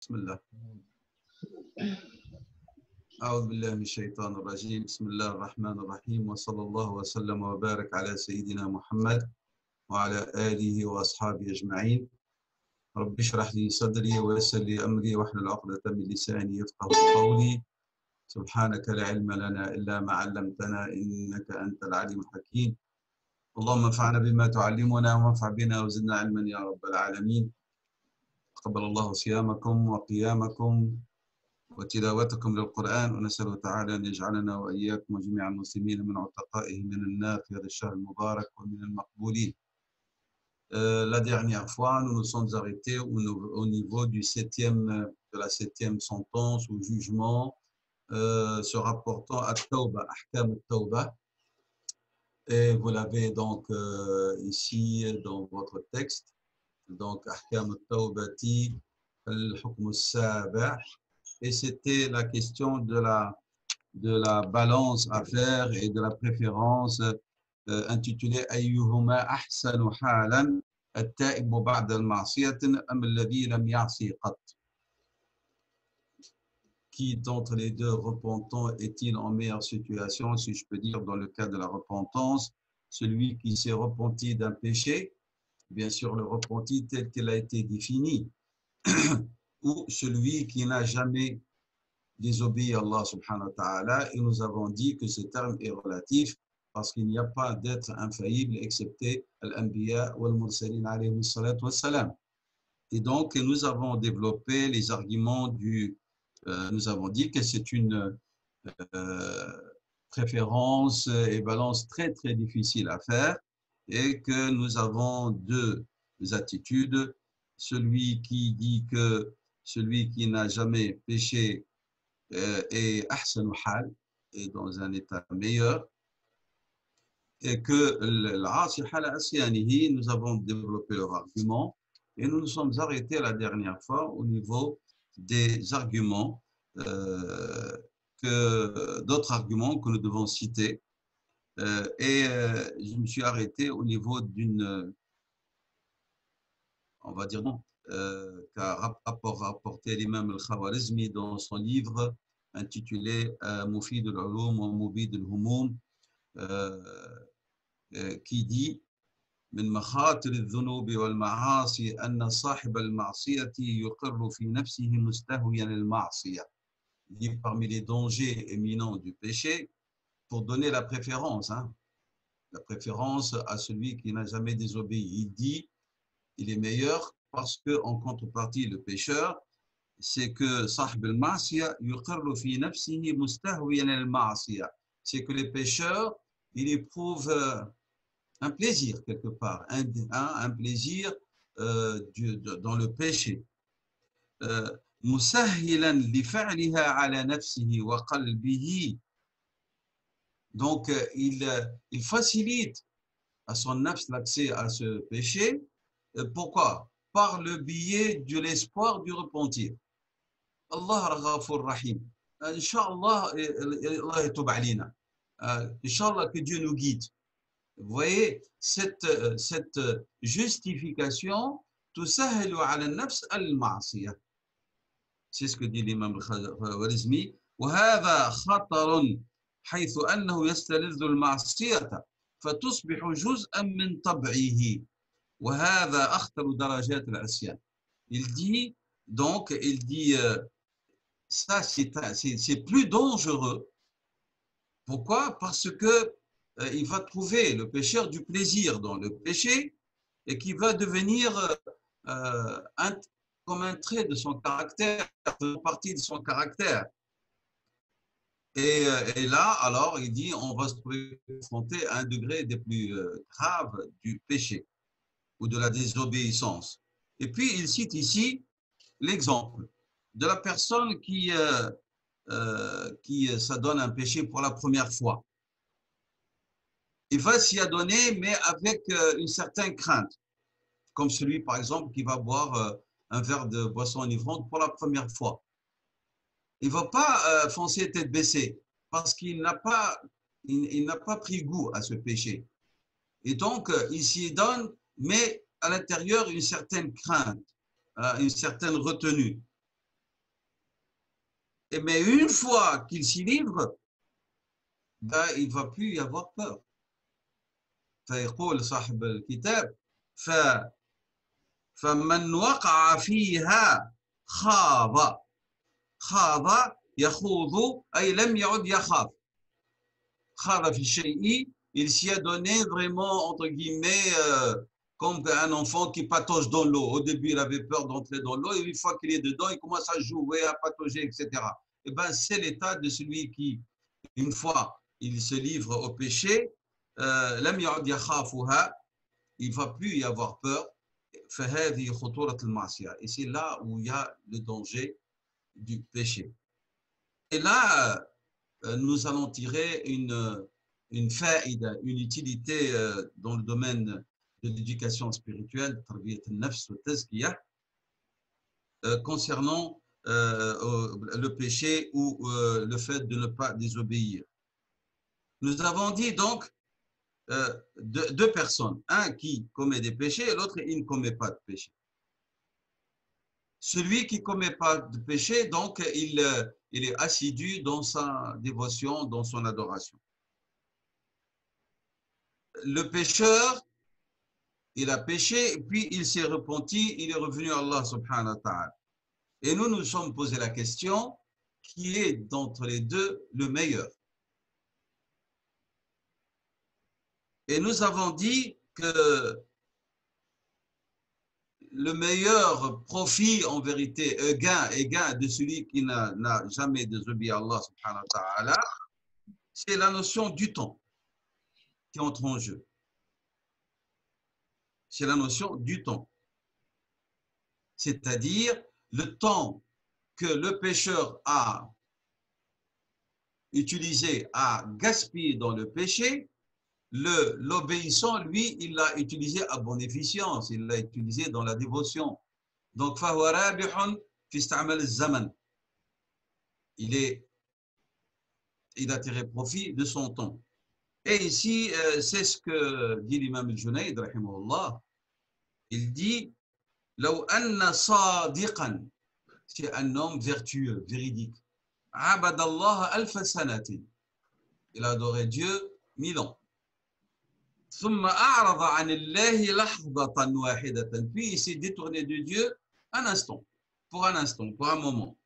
بسم الله. أعوذ بالله من الشيطان الرجيم. بسم الله الرحمن الرحيم، وصلى الله وسلم وبارك على سيدنا محمد وعلى آله وأصحابه أجمعين. رب اشرح لي صدري ويسر لي أمري واحلل عقدة من لساني يفقهوا قولي. سبحانك لا علم لنا إلا ما علمتنا إنك أنت العليم الحكيم. اللهم انفعنا بما تعلمنا وانفع بنا وزدنا علما يا رب العالمين. تقبل الله صيامكم وقيامكم وتلاوتكم للقرآن، ونسأله تعالى أن يجعلنا وإياكم وجميع المسلمين من عتقائه من النار في هذا الشهر المبارك ومن المقبولين. La dernière fois, nous nous sommes arrêtés au niveau de la septième sentence ou jugement se rapportant à Tawbah, Ahkam al-Tawbah. Et vous l'avez donc ici dans votre texte. Donc, Ahkam al-Tawbati, al-Hukm al-Sabi'. Et c'était la question de la balance à faire et de la préférence intitulée Ayyuhuma ahsanu halan at-ta'ibu ba'da al-ma'siyatin am alladhi lam ya'si qat. Qui d'entre les deux repentants est-il en meilleure situation, si je peux dire, dans le cas de la repentance? Celui qui s'est repenti d'un péché, bien sûr le repenti tel qu'il a été défini, ou celui qui n'a jamais désobéi à Allah subhanahu wa ta'ala. Et nous avons dit que ce terme est relatif parce qu'il n'y a pas d'être infaillible excepté al-anbiya wal-mursalin alayhi salatu wassalam. Et donc nous avons développé les arguments nous avons dit que c'est une préférence et balance très très difficile à faire et que nous avons deux attitudes. Celui qui dit que celui qui n'a jamais péché est ahsanu hal, est dans un état meilleur, et que l'asi hala asyanihi, nous avons développé leur argument et nous nous sommes arrêtés la dernière fois au niveau des arguments, d'autres arguments que nous devons citer, et je me suis arrêté au niveau d'une, on va dire non, qu'a rapporté l'imam al-Khawarizmi dans son livre intitulé Mufid al-Ulum wa Mubid al-Humum, qui dit من مخاطر الذنوب والمعاصي أن صاحب المعصية يقر في نفسه مستهويا المعصية. Il dit parmi les dangers éminents du péché, pour donner la préférence à celui qui n'a jamais désobéi. Il dit il est meilleur parce que en contrepartie le pécheur, c'est que صاحب المعصية يقر في نفسه مستهويا المعصية. C'est que les pécheurs, ils éprouvent un plaisir quelque part, un plaisir dans le péché. مسهلا لفعلها على نفسه وقلبه. Donc il facilite à son nafs l'accès à ce péché. Pourquoi? Par le biais de l'espoir du repentir. Allah Ghafur Rahim. Inch'Allah, Allah yatoub alina. Inch'Allah, que Dieu nous guide. Vous voyez, cette justification, tusahhilu ala nafs al-ma'siyah. C'est ce que dit l'imam al-Khawarizmi. وهذا خطر حيث أنه يستلذ المعصية فتصبح جزءا من طبعه وهذا أخطر درجات العصيان. Il dit donc, ça c'est plus dangereux. Pourquoi? Parce que il va trouver le pécheur du plaisir dans le péché et qui va devenir comme un trait de son caractère, une partie de son caractère. Et là, alors, il dit, on va se trouver confronté à un degré des plus graves du péché ou de la désobéissance. Et puis, il cite ici l'exemple de la personne qui s'adonne à un péché pour la première fois. Il va s'y adonner, mais avec une certaine crainte, comme celui, par exemple, qui va boire un verre de boisson enivrante pour la première fois. Il ne va pas foncer tête baissée, parce qu'il n'a pas pris goût à ce péché. Et donc, il s'y donne, mais à l'intérieur, une certaine crainte, une certaine retenue. Mais une fois qu'il s'y livre, ben, il ne va plus y avoir peur. فيقول صاحب الكتاب فمن وقع فيها خاض يخوض أي لم يعد يخاف خاض في الشيء il s'y a donné vraiment entre guillemets comme un enfant qui patauge dans l'eau. Au début, il avait peur d'entrer dans l'eau et une fois qu'il est dedans, il commence à jouer, à patauger, etc. Et ben, c'est l'état de celui qui, une fois il se livre au péché, لم يعد يخافها, il ne va plus y avoir peur. فهذه خطورة المعصية. Et c'est là où il y a le danger du péché. Et là, nous allons tirer une faïda, une utilité dans le domaine de l'éducation spirituelle, concernant le péché ou le fait de ne pas désobéir. Nous avons dit donc deux personnes, un qui commet des péchés et l'autre il ne commet pas de péché. Celui qui ne commet pas de péché, donc il est assidu dans sa dévotion, dans son adoration. Le pécheur, il a péché, puis il s'est repenti, il est revenu à Allah subhanahu wa ta'ala. Et nous sommes posé la question, qui est d'entre les deux le meilleur? Et nous avons dit que le meilleur profit, en vérité, gain de celui qui n'a jamais désobéi à Allah subhanahu wa ta'ala, c'est la notion du temps qui entre en jeu. C'est la notion du temps. C'est-à-dire le temps que le pécheur a utilisé, a gaspillé dans le péché, l'obéissant, lui, il l'a utilisé à bonne efficience, il l'a utilisé dans la dévotion. Donc, il a tiré profit de son temps. Et ici, c'est ce que dit l'imam al-Junayd, rahimahullah. Il dit, لو أن صادقا, c'est un homme vertueux, véridique. عبد الله ألف سنة, il a adoré Dieu 1000 ans. ثم أعرض عن الله لحظة واحدة, puis il s'est détourné de Dieu un instant, pour un moment.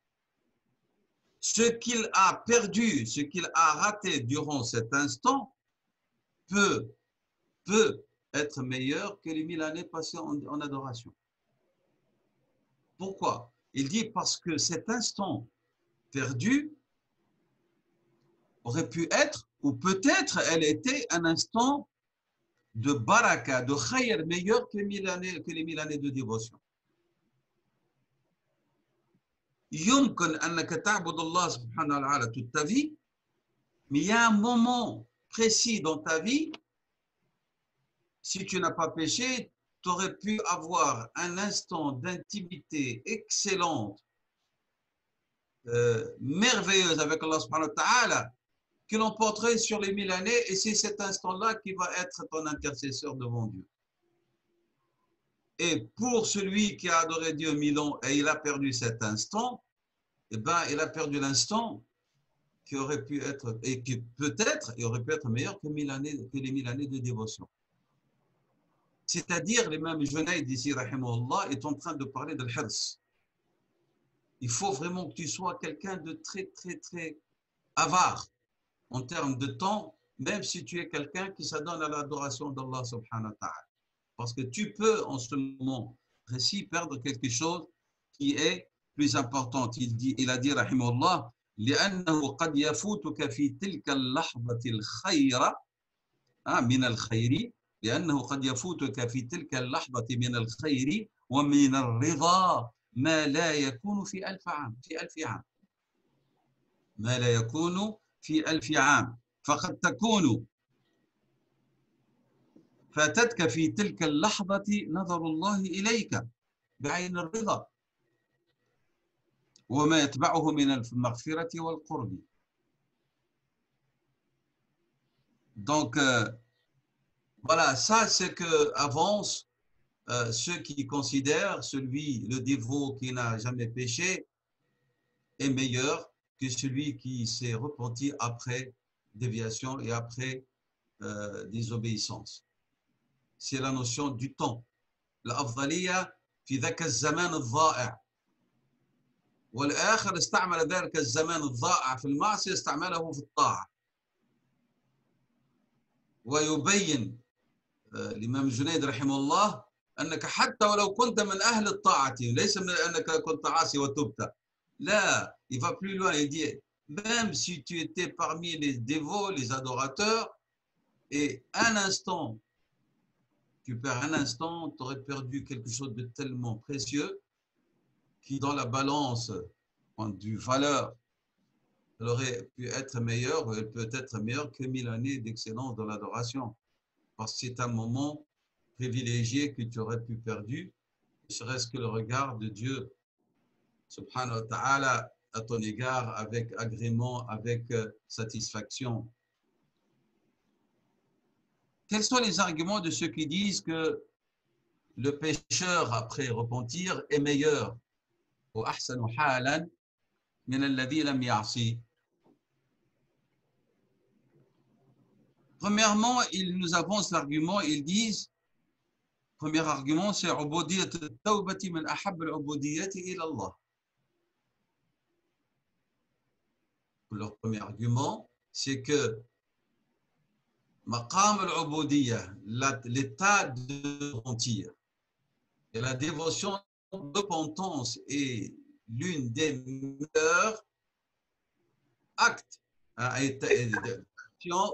Ce qu'il a perdu, ce qu'il a raté durant cet instant peut être meilleur que les 1000 années passées en adoration. Pourquoi? Il dit parce que cet instant perdu aurait pu être, ou peut-être elle était un instant de baraka, de khayr meilleur que les 1000 années de dévotion. يمكن أنك تعبد الله سبحانه وتعالى toute ta vie, mais il y a un moment précis dans ta vie, si tu n'as pas péché, tu aurais pu avoir un instant d'intimité excellente, merveilleuse avec Allah subhanahu wa ta'ala, qui l'emporterait sur les 1000 années, et c'est cet instant-là qui va être ton intercesseur devant Dieu. Et pour celui qui a adoré Dieu 1000 ans et il a perdu cet instant, eh ben, il a perdu l'instant qui aurait pu être, et qui peut-être, il aurait pu être meilleur que les 1000 années de dévotion. C'est-à-dire, l'imam Junayd ici, rahimahullah, est en train de parler de l'hirs. Il faut vraiment que tu sois quelqu'un de très, très, très avare en termes de temps, même si tu es quelqu'un qui s'adonne à l'adoration d'Allah subhanahu wa ta'ala. Parce que tu peux, en ce moment précis, perdre quelque chose qui est plus important. Il a dit, rahimahullah, لأنه قد يفوتك في تلك اللحظة الخير من الخير لأنه قد يفوتك في تلك اللحظة من الخير ومن الرضا ما لا يكون في 1000 عام ما لا يكون في 1000 عام فقد تكون فاتتك في تلك اللحظة نظر الله إليك بعين الرضا وما يتبعه من المغفرة والقرب. Donc, voilà, ça c'est que avance ceux qui considèrent le dévot qui n'a jamais péché est meilleur que celui qui s'est repenti après déviation et après désobéissance. C'est la notion du temps. الأفضلية في ذاك الزمان الضائع والآخر استعمل ذلك الزمان الضائع في المعصية استعمله في الطاعة. ويبين الإمام الجنيد رحمه الله أنك حتى ولو كنت من أهل الطاعة ليس من أنك كنت عاصي وتبت. لا, il va plus loin, il dit même si tu étais parmi les dévots, les adorateurs, et un instant, tu perds un instant, tu aurais perdu quelque chose de tellement précieux qui dans la balance du valeur, elle aurait pu être meilleure, ou elle peut être meilleure que 1000 années d'excellence dans l'adoration. Parce que c'est un moment privilégié que tu aurais pu perdre, ne serait-ce que le regard de Dieu, subhanahu wa ta'ala, à ton égard, avec agrément, avec satisfaction. Quels sont les arguments de ceux qui disent que le pécheur, après repentir, est meilleur? Premièrement, ils nous avancent l'argument, ils disent, premier argument, c'est leur premier argument, c'est que maqam al-ubudiyya, l'état de repentir et la dévotion de repentance est l'une des meilleurs actes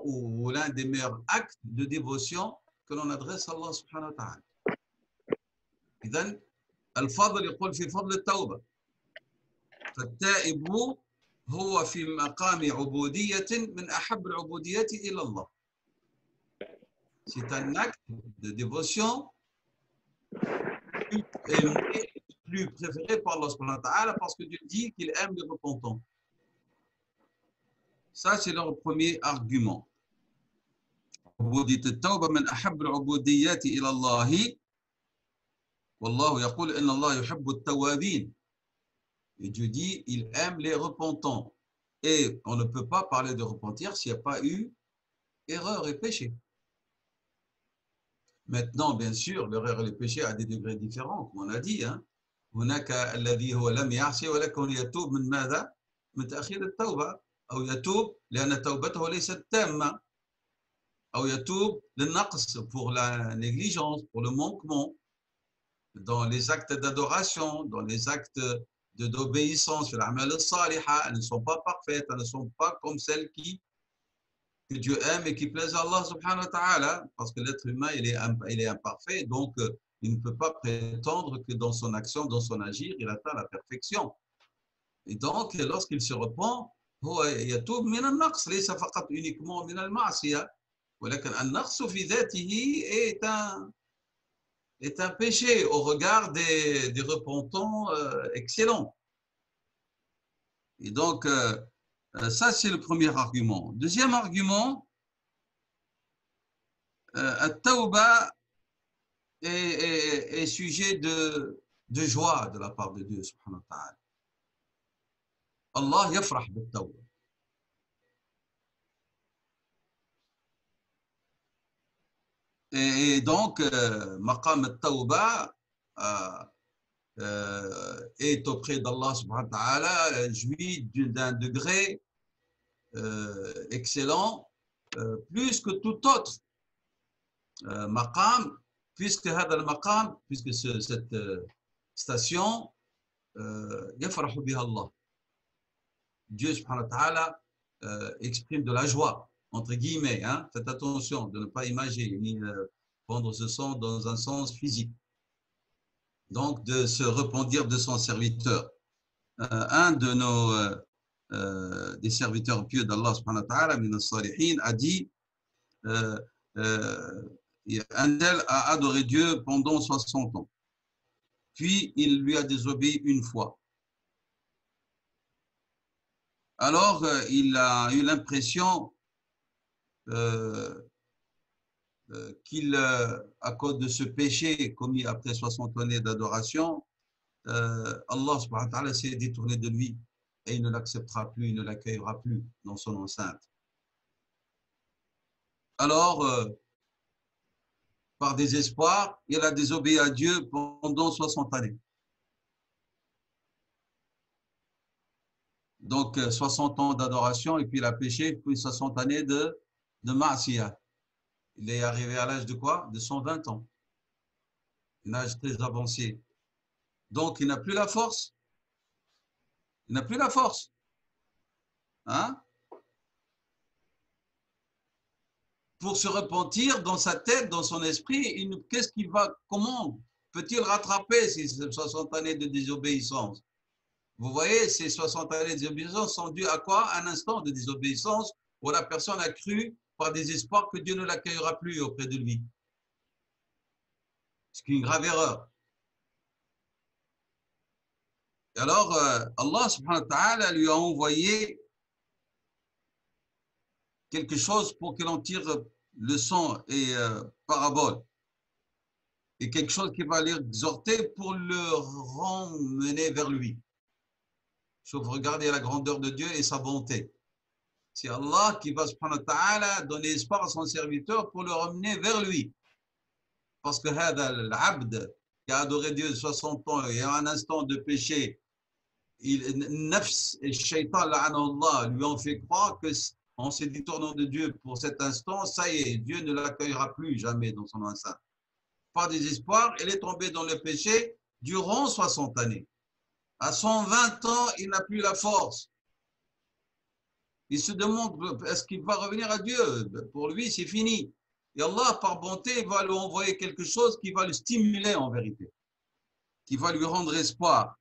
ou l'un des meilleurs actes de dévotion que l'on adresse à Allah subhanahu wa ta'ala. إذن الفضل يقول في فضل التوبة فالتائب هو في مقام عبودية من أحب العبوديات إلى الله. C'est un acte de dévotion plus préféré par Allah subhanahu wa ta'ala parce que Dieu dit qu'il aime les repentants. Ça, c'est leur premier argument. عبودية التوبة من أحب العبوديات إلى الله والله يقول إن الله يحب التوابين. Et Dieu dit il aime les repentants. Et on ne peut pas parler de repentir s'il n'y a pas eu erreur et péché. Maintenant, bien sûr, l'erreur et le péché à des degrés différents, comme on a dit. هناك الذي هو لم يعصي ولكن يتوب من ماذا؟ من تأخير التوبة أو يتوب لأن توبته ليست تامة أو يتوب للنقص pour la négligence, pour le manquement dans les actes d'adoration, dans les actes d'obéissance, elles ne sont pas parfaites, elles ne sont pas comme celles que Dieu aime et qui plaisent à Allah subhanahu wa ta'ala, parce que l'être humain, il est imparfait, donc il ne peut pas prétendre que dans son action, dans son agir, il atteint la perfection. Et donc, lorsqu'il se repent, يتوب من النقص ليس فقط uniquement من المعصية ولكن النقص في ذاته est un péché au regard des repentants excellents. Et donc, ça, c'est le premier argument. Deuxième argument, At-Tawba est sujet de joie de la part de Dieu, subhanahu wa ta'ala. Allah yafrah bit-Tawba. Et donc, maqam al-Tawba est auprès d'Allah subhanahu wa ta'ala, jouit d'un degré excellent, plus que tout autre maqam, puisque cette station, yafrahu biha Allah. Dieu subhanahu wa ta'ala exprime de la joie, entre guillemets, faites attention de ne pas imaginer ni prendre ce sens dans un sens physique. Donc, de se repentir de son serviteur. Un de des serviteurs pieux d'Allah subhanahu wa ta'ala, min as-salihin, a dit un tel a adoré Dieu pendant 60 ans. Puis, il lui a désobéi une fois. Alors, il a eu l'impression qu'il, à cause de ce péché commis après 60 années d'adoration, Allah subhanahu wa ta'ala s'est détourné de lui et il ne l'acceptera plus, il ne l'accueillera plus dans son enceinte. Alors, par désespoir, il a désobéi à Dieu pendant 60 années. Donc, 60 ans d'adoration et puis il a péché, puis 60 années de ma'asiyah. Il est arrivé à l'âge de quoi? De 120 ans. Un âge très avancé. Donc, il n'a plus la force. Il n'a plus la force. Hein? Pour se repentir dans sa tête, dans son esprit, qu'est-ce qu'il va, comment peut-il rattraper ces 60 années de désobéissance? Vous voyez, ces 60 années de désobéissance sont dues à quoi? Un instant de désobéissance où la personne a cru par désespoir que Dieu ne l'accueillera plus auprès de lui. Ce qui est une grave erreur. Et alors, Allah subhanahu wa ta'ala lui a envoyé quelque chose pour qu'il en tire leçon et parabole. Et quelque chose qui va l'exhorter pour le ramener vers lui. Sauf regarder la grandeur de Dieu et sa bonté. C'est Allah qui va subhanahu wa ta'ala donner espoir à son serviteur pour le ramener vers lui. Parce que l'abd qui a adoré Dieu 60 ans et un instant de péché, nafs et shaitan lui ont fait croire que en se détournant de Dieu pour cet instant, ça y est, Dieu ne l'accueillera plus jamais dans son enceinte. Par désespoir, elle est tombée dans le péché durant 60 années. À 120 ans, il n'a plus la force. Il se demande, est-ce qu'il va revenir à Dieu? Pour lui, c'est fini. Et Allah, par bonté, va lui envoyer quelque chose qui va le stimuler en vérité, qui va lui rendre espoir.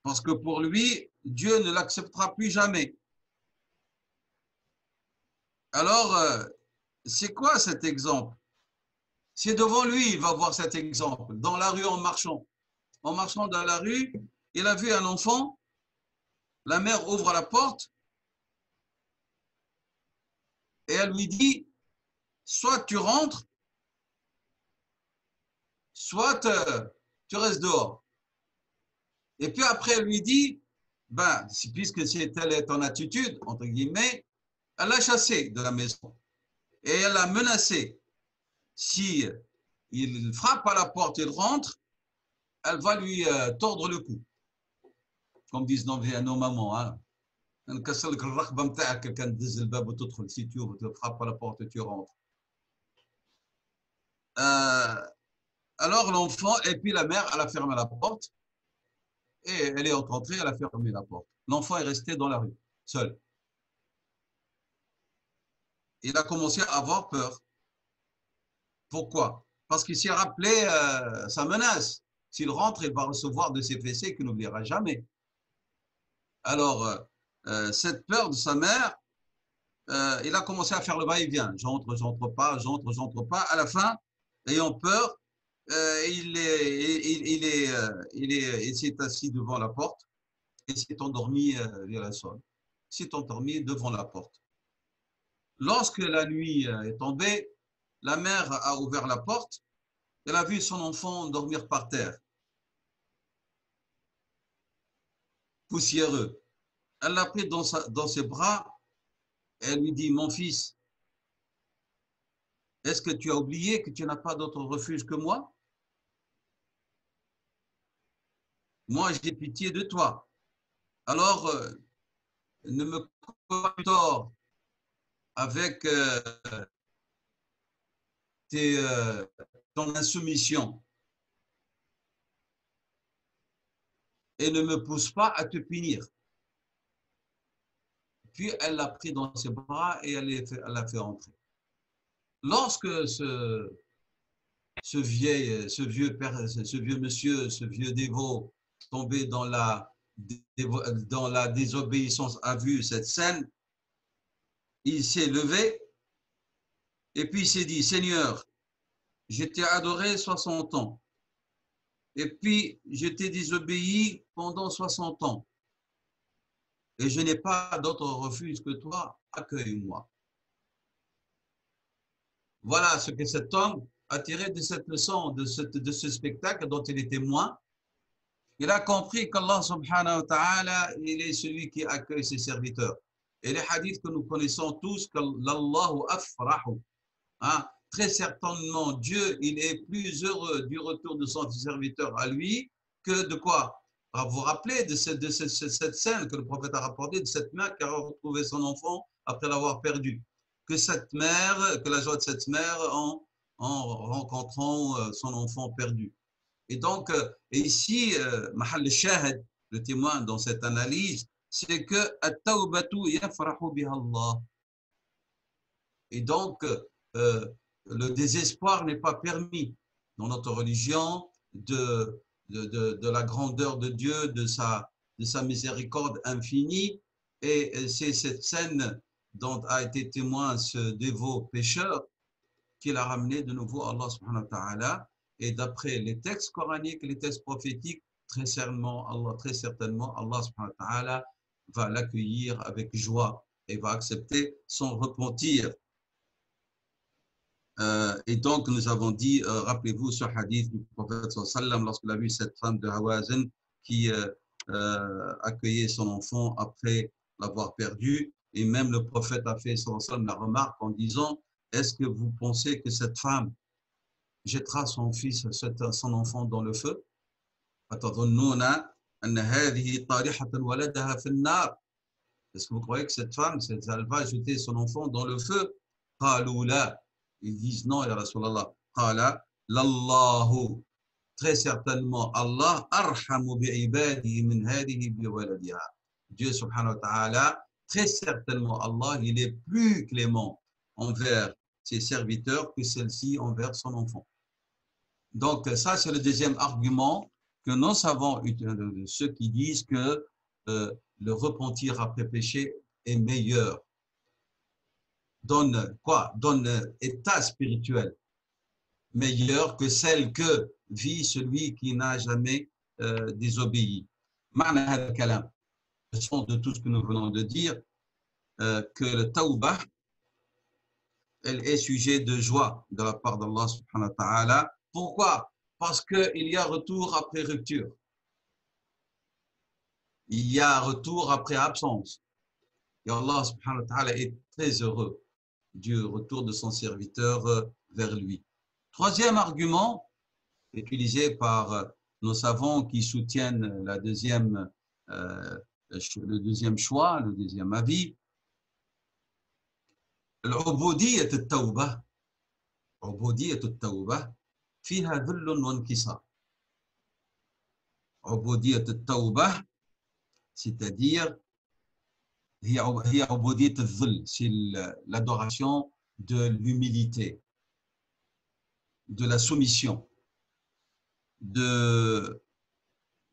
Parce que pour lui, Dieu ne l'acceptera plus jamais. Alors, c'est quoi cet exemple? C'est devant lui, il va voir cet exemple, dans la rue en marchant. En marchant dans la rue, il a vu un enfant, la mère ouvre la porte et elle lui dit, soit tu rentres, soit tu restes dehors. Et puis après, elle lui dit, ben, puisque c'est telle est ton attitude, entre guillemets, elle l'a chassé de la maison. Et elle l'a menacé. Si il frappe à la porte, il rentre, elle va lui tordre le cou. Comme disent nos mamans. Hein. Si tu ouvres, tu frappes à la porte, tu rentres. Alors l'enfant, et puis la mère, elle a fermé la porte. Et elle est rentrée, elle a fermé la porte. L'enfant est resté dans la rue, seul. Il a commencé à avoir peur. Pourquoi? Parce qu'il s'est rappelé sa menace. S'il rentre, il va recevoir de ses fessées qu'il n'oubliera jamais. Alors, cette peur de sa mère, il a commencé à faire le va-et-vient. J'entre pas, j'entre pas. À la fin, ayant peur, il s'est assis devant la porte et s'est endormi vers le sol. Il s'est endormi devant la porte. Lorsque la nuit est tombée, la mère a ouvert la porte. Elle a vu son enfant dormir par terre, poussiéreux. Elle l'a pris dans ses bras et elle lui dit, mon fils, est-ce que tu as oublié que tu n'as pas d'autre refuge que moi? Moi, j'ai pitié de toi. Alors, ne me coupe pas tort avec ton insoumission et ne me pousse pas à te punir. Puis, elle l'a pris dans ses bras et elle l'a fait entrer. Lorsque ce vieux monsieur, ce vieux dévot tombé dans la désobéissance a vu cette scène, il s'est levé et puis il s'est dit, Seigneur, je t'ai adoré 60 ans et puis je t'ai désobéi pendant 60 ans et je n'ai pas d'autre refuge que toi, accueille-moi. Voilà ce que cet homme a tiré de cette leçon, de ce spectacle dont il est témoin. Il a compris qu'Allah subhanahu wa ta'ala, il est celui qui accueille ses serviteurs. Et les hadiths que nous connaissons tous, qu'Allahu afrahu. Hein, très certainement, Dieu, il est plus heureux du retour de son serviteur à lui que de quoi? Vous vous rappelez de cette scène que le prophète a rapportée, de cette mère qui a retrouvé son enfant après l'avoir perdu. Que cette mère, que la joie de cette mère en rencontrant son enfant perdu. Et donc, ici, Mahal al-Shahid, le témoin dans cette analyse, c'est que at-tawbatu yafrahu biha Allah. Et donc, le désespoir n'est pas permis dans notre religion de la grandeur de Dieu, de sa miséricorde infinie. Et c'est cette scène dont a été témoin ce dévot pécheur qui l'a ramené de nouveau à Allah subhanahu wa ta'ala. Et d'après les textes coraniques, les textes prophétiques, très certainement, Allah subhanahu wa ta'ala va l'accueillir avec joie et va accepter son repentir. Et donc, nous avons dit, rappelez-vous ce hadith du prophète sallam lorsqu'il a vu cette femme de Hawazin qui accueillait son enfant après l'avoir perdu. Et même le prophète a fait sallam la remarque en disant, est-ce que vous pensez que cette femme jettera son fils, son enfant dans le feu? Est-ce que vous croyez que cette femme, elle va jeter son enfant dans le feu? Ils disent non, ya Rasulallah. Qala lallahu. Très certainement, Allah arhamu bi'ibadihi min hadihi biwaladiha. Dieu subhanahu wa ta'ala, très certainement, Allah, il est plus clément envers ses serviteurs que celle-ci envers son enfant. Donc, ça, c'est le deuxième argument que nous savons, ceux qui disent que le repentir après péché est meilleur. Donne quoi? Donne état spirituel meilleur que celle que vit celui qui n'a jamais désobéi. De tout ce que nous venons de dire, que le tawbah, elle est sujet de joie de la part d'Allah subhanahu wa ta'ala. Pourquoi? Parce qu'il y a retour après rupture. Il y a retour après absence. Et Allah subhanahu wa ta'ala est très heureux du retour de son serviteur vers lui. Troisième argument, utilisé par nos savants qui soutiennent le deuxième choix, le deuxième avis, العبودية التوبة عبودية التوبة فيها ذل وانكسار. عبودية التوبة, c'est-à-dire هي عبودية الذل, c'est l'adoration de l'humilité, de la soumission,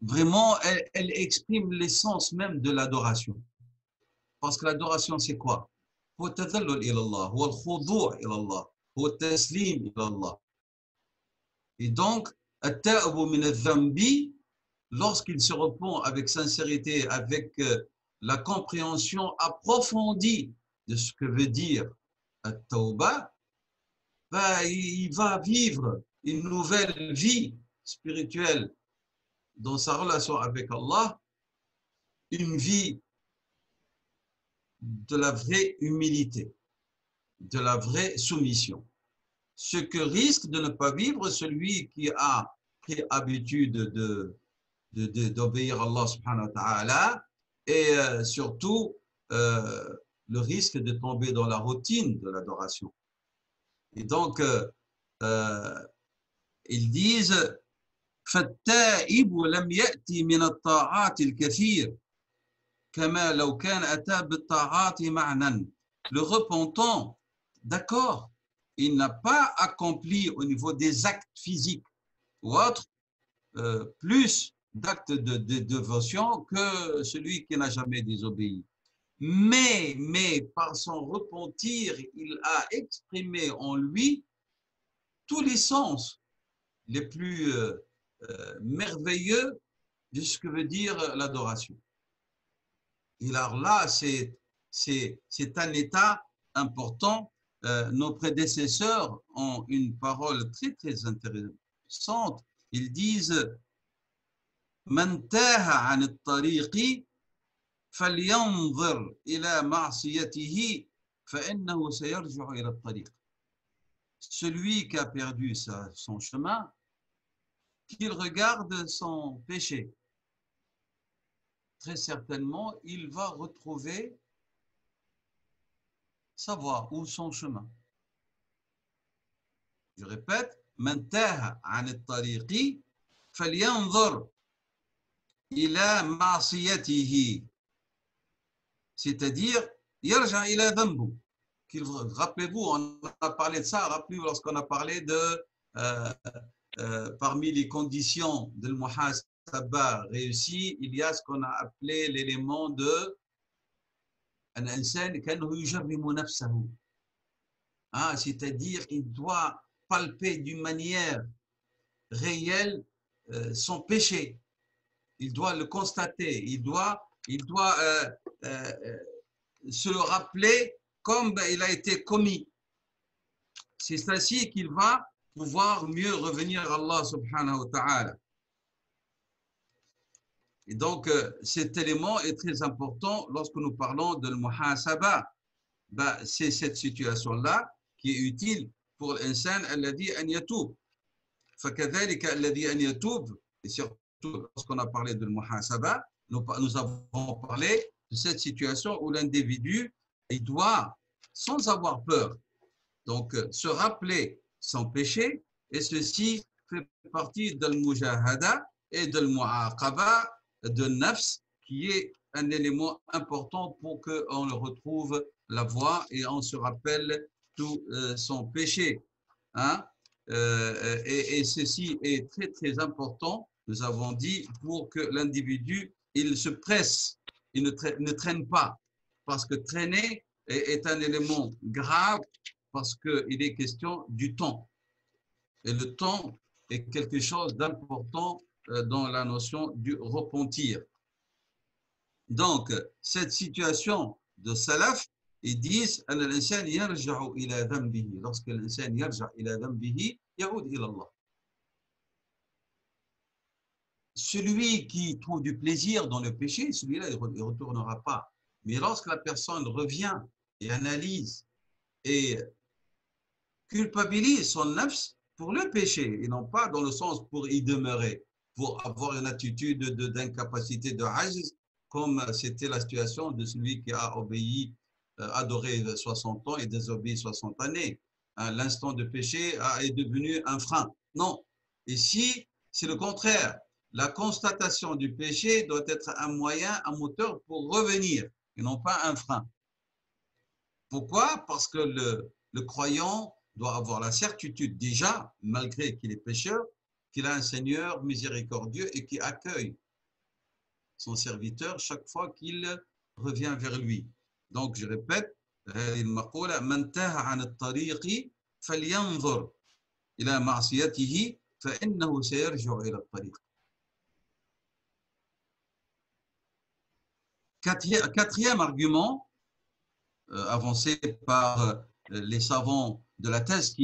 vraiment elle exprime l'essence même de l'adoration. Parce que l'adoration c'est quoi? هو التذلل إلى الله, هو الخضوع إلى الله, هو التسليم إلى الله. Et donc, التائب من الذنب, lorsqu'il se repent avec sincérité, avec la compréhension approfondie de ce que veut dire at-tawbah, il va vivre une nouvelle vie spirituelle dans sa relation avec Allah, une vie de la vraie humilité, de la vraie soumission. Ce que risque de ne pas vivre celui qui a pris habitude d'obéir à Allah subhanahu wa ta'ala, et surtout le risque de tomber dans la routine de l'adoration. Et donc, ils disent فَالتَّائِبُ لَمْ يَأْتِ مِنَ الطَّاعَاتِ الْكَثِيرِ كَمَا لَوْ كَانَ أَتَى بِالطَّاعَاتِ مَعْنًا. Le repentant, d'accord, il n'a pas accompli au niveau des actes physiques ou autres plus d'actes de dévotion que celui qui n'a jamais désobéi. Mais par son repentir, il a exprimé en lui tous les sens les plus merveilleux de ce que veut dire l'adoration. Et alors là, c'est un état important. Nos prédécesseurs ont une parole très, très intéressante. Ils disent من تاه عن الطريق فلينظر إلى معصيته فإنه سيرجع إلى الطريق. Celui qui a perdu son chemin, qu'il regarde son péché. Très certainement, il va retrouver sa voie ou son chemin. Je répète, من تاه عن الطريق فلينظر إلى معصيته. C'est-à-dire, يرجع إلى ذنبه. Rappelez-vous, on a parlé de ça, rappelez-vous lorsqu'on a parlé de parmi les conditions de l'muhasaba réussi, il y a ce qu'on a appelé l'élément de c'est-à-dire qu'il doit palper d'une manière réelle son péché. Il doit le constater, il doit se le rappeler comme il a été commis. C'est ainsi qu'il va pouvoir mieux revenir à Allah subhanahu wa ta'ala. Et donc, cet élément est très important lorsque nous parlons de l'muhasaba. C'est cette situation-là qui est utile pour l'insan alladhi an yatoub. Fakadhalika alladhi an yatoub, et surtout lorsqu'on a parlé de l'muhasaba, nous avons parlé de cette situation où l'individu, il doit, sans avoir peur, donc se rappeler son péché, et ceci fait partie de l'mujahada et de l'muaqaba de nafs, qui est un élément important pour qu'on retrouve la voie et on se rappelle tout son péché. Hein? Et ceci est très très important, nous avons dit, pour que l'individu il se presse, il ne traîne pas, parce que traîner est un élément grave, parce qu'il est question du temps. Et le temps est quelque chose d'important dans la notion du repentir. Donc, cette situation de salaf, ils disent lorsque l'insan yarja ila dhanbihi, yaoud ila Allah. Celui qui trouve du plaisir dans le péché, celui-là, il ne retournera pas. Mais lorsque la personne revient et analyse et culpabilise son nafs pour le péché, et non pas dans le sens pour y demeurer, pour avoir une attitude d'incapacité, de ajiz, comme c'était la situation de celui qui a obéi, adoré 60 ans et désobéi 60 années. L'instant de péché est devenu un frein. Non. Ici, c'est le contraire. La constatation du péché doit être un moyen, un moteur pour revenir, et non pas un frein. Pourquoi? Parce que le croyant doit avoir la certitude déjà, malgré qu'il est pécheur, qu'il a un Seigneur miséricordieux et qui accueille son serviteur chaque fois qu'il revient vers lui. Donc, je répète, من تاه عن الطريق فلينظر إلى معصيته فإنه سيرجع إلى الطريق. Quatrième argument avancé par les savants de la thèse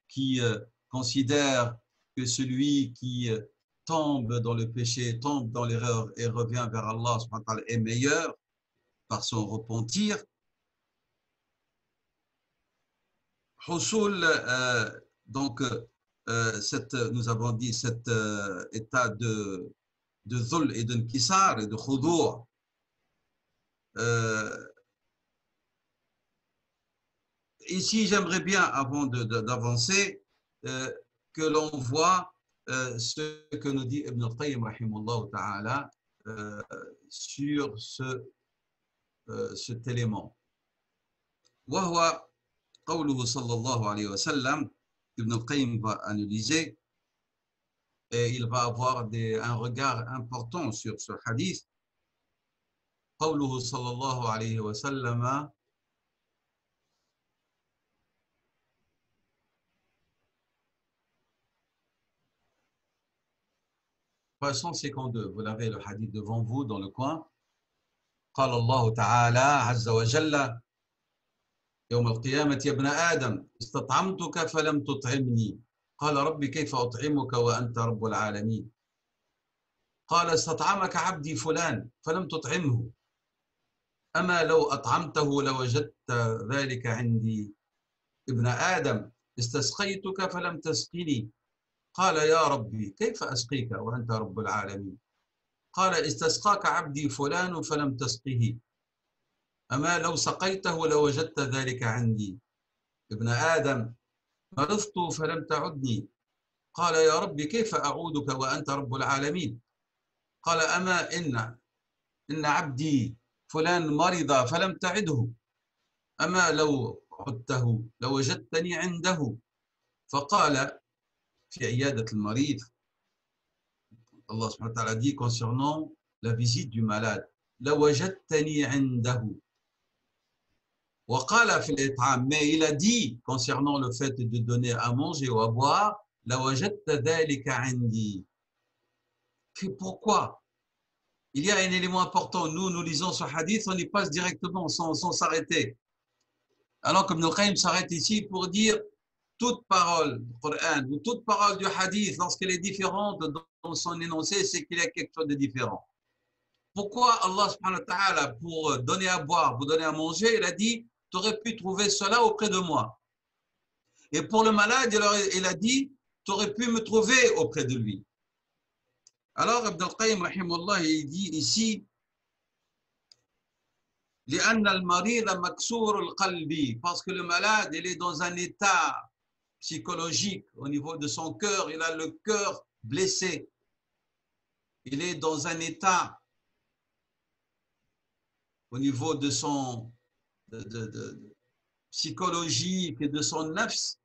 qui considèrent que celui qui tombe dans le péché, tombe dans l'erreur et revient vers Allah subhanahu wa ta'ala est meilleur par son repentir. Husul, donc, nous avons dit cet état de dhul et d'inkisar et de khudu'. Ici, j'aimerais bien, avant d'avancer, que l'on voit ce que nous dit Ibn al-Qayyim rahimahullah ta'ala sur cet élément. وهو قوله صلى الله عليه وسلم, Ibn al-Qayyim va analyser et il va avoir un regard important sur ce hadith. قوله صلى الله عليه وسلم page 152, vous l'avez le hadith devant vous dans le coin. قال الله تعالى عز وجل يوم القيامة يا ابن آدم استطعمتك فلم تطعمني قال ربي كيف أطعمك وأنت رب العالمين قال استطعمك عبدي فلان فلم تطعمه أما لو أطعمته لوجدت ذلك عندي. ابن آدم استسقيتك فلم تسقني قال يا ربي كيف أسقيك وأنت رب العالمين. قال استسقاك عبدي فلان فلم تسقه أما لو سقيته لوجدت ذلك عندي. ابن آدم مرضت فلم تعدني قال يا ربي كيف أعودك وأنت رب العالمين. قال أما إن عبدي فلان مرض فلم تعده أما لو عدته لوجدتني عنده. فقال في عيادة المريض Allah subhanahu wa ta'ala dit concernant la visite du malade لوجدتني عنده. وقال في الإطعام mais il a dit concernant le fait de donner à manger ou à boire لوجدت ذلك عندي. Pourquoi? Il y a un élément important. Nous lisons ce hadith, on y passe directement sans s'arrêter. Alors que Ibn al-Qayyim s'arrête ici pour dire toute parole du Coran ou toute parole du hadith, lorsqu'elle est différente dans son énoncé, c'est qu'il y a quelque chose de différent. Pourquoi Allah subhanahu wa ta'ala, pour donner à boire, pour donner à manger, il a dit, tu aurais pu trouver cela auprès de moi. Et pour le malade, il a dit, tu aurais pu me trouver auprès de lui. Alors, Ibn al-Qayyim, rahimahullah, il dit ici, لأن المريض مكسور القلب, parce que le malade, il est dans un état psychologique au niveau de son cœur, il a le cœur blessé. Il est dans un état au niveau de son psychologique et de son nafs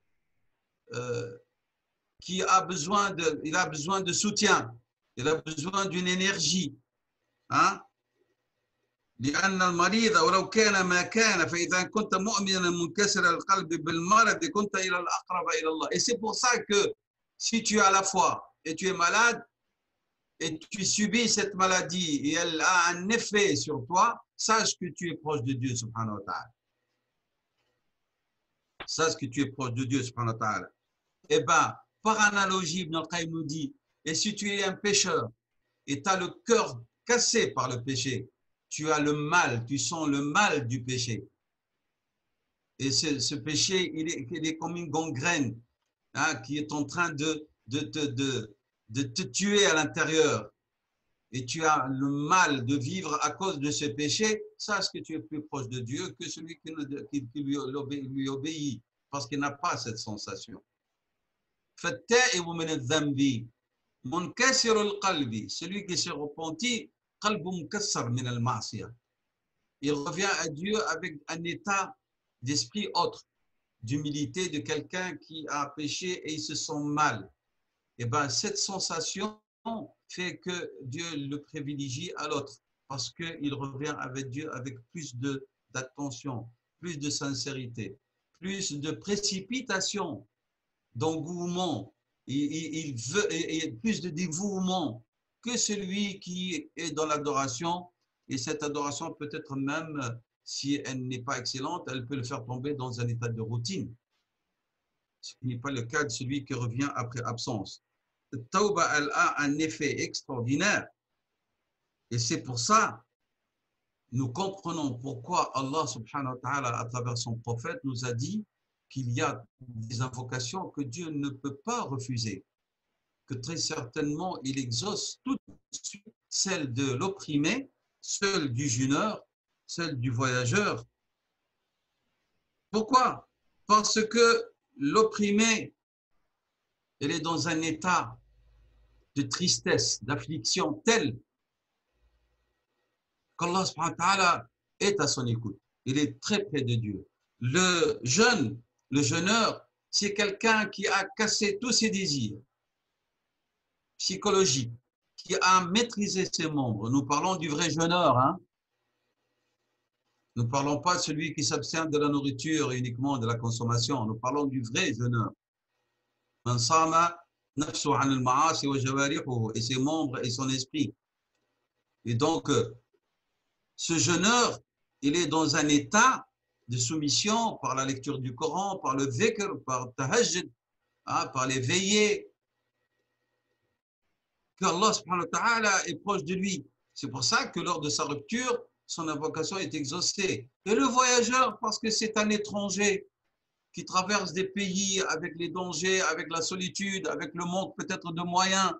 qui a besoin de soutien. Il a besoin d'une énergie. Hein? لأن المريض ولو كان ما كان فإذا كنت مؤمنا منكسر القلب بالمرض كنت إلى الأقرب إلى الله. Et c'est pour ça que si tu as la foi et tu es malade et tu subis cette maladie et elle a un effet sur toi, sache que tu es proche de Dieu subhanahu wa ta'ala. Sache que tu es proche de Dieu subhanahu wa ta'ala. Eh bien, par analogie, Ibn al-Qayyim nous dit, et si tu es un pécheur et tu as le cœur cassé par le péché, tu as le mal, tu sens le mal du péché. Et ce péché, il est comme une gangrène hein, qui est en train de te tuer à l'intérieur. Et tu as le mal de vivre à cause de ce péché, sache que tu es plus proche de Dieu que celui qui lui obéit, parce qu'il n'a pas cette sensation. Celui qui s'est repenti, il revient à Dieu avec un état d'esprit autre, d'humilité de quelqu'un qui a péché et il se sent mal. Et bien, cette sensation fait que Dieu le privilégie à l'autre parce qu'il revient avec Dieu avec plus d'attention, plus de sincérité, plus de précipitation, d'engouement, il veut et plus de dévouement que celui qui est dans l'adoration. Et cette adoration, peut-être même, si elle n'est pas excellente, elle peut le faire tomber dans un état de routine. Ce qui n'est pas le cas de celui qui revient après absence. La tawba, elle a un effet extraordinaire. Et c'est pour ça, nous comprenons pourquoi Allah subhanahu wa ta'ala, à travers son prophète, nous a dit qu'il y a des invocations que Dieu ne peut pas refuser. Que très certainement, il exauce tout de suite celle de l'opprimé, celle du jeûneur, celle du voyageur. Pourquoi? Parce que l'opprimé, il est dans un état de tristesse, d'affliction tel qu'Allah subhanahu wa ta'ala est à son écoute. Il est très près de Dieu. Le jeûneur, c'est quelqu'un qui a cassé tous ses désirs psychologiques, qui a maîtrisé ses membres. Nous parlons du vrai jeûneur. Hein? Nous ne parlons pas de celui qui s'abstient de la nourriture et uniquement de la consommation. Nous parlons du vrai jeûneur. Man sama nafsu an al-ma'asi wa jawarihuhu, et ses membres et son esprit. Et donc, ce jeûneur, il est dans un état de soumission par la lecture du Coran, par le dhikr, par tahajjud, hein, par les veillées. qu'Allah subhanahu wa ta'ala est proche de lui. C'est pour ça que lors de sa rupture, son invocation est exaucée. Et le voyageur, parce que c'est un étranger qui traverse des pays avec les dangers, avec la solitude, avec le manque peut-être de moyens.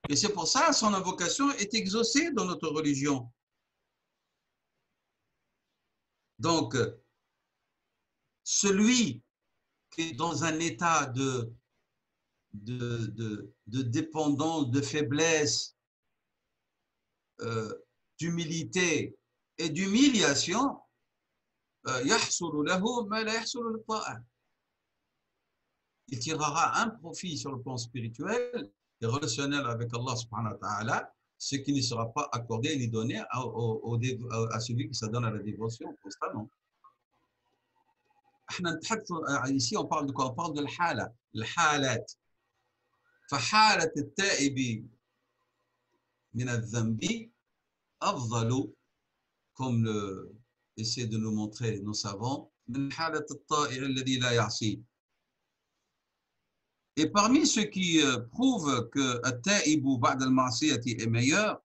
Et c'est pour ça que son invocation est exaucée dans notre religion. Donc, celui qui est dans un état de dépendance, de faiblesse, d'humilité et d'humiliation, il tirera un profit sur le plan spirituel et relationnel avec Allah subhanahu wa ta'ala, ce qui ne sera pas accordé ni donné à celui qui s'adonne à la dévotion constamment. Ici, on parle de quoi? On parle de l'hala, l'halat. فحالة التائب من الذنب أفضل, comme essaient de nous montrer nos savants, من حالة الطائع الذي لا يعصي. Et parmi ceux qui prouvent que التائب بعد المعصية est meilleur,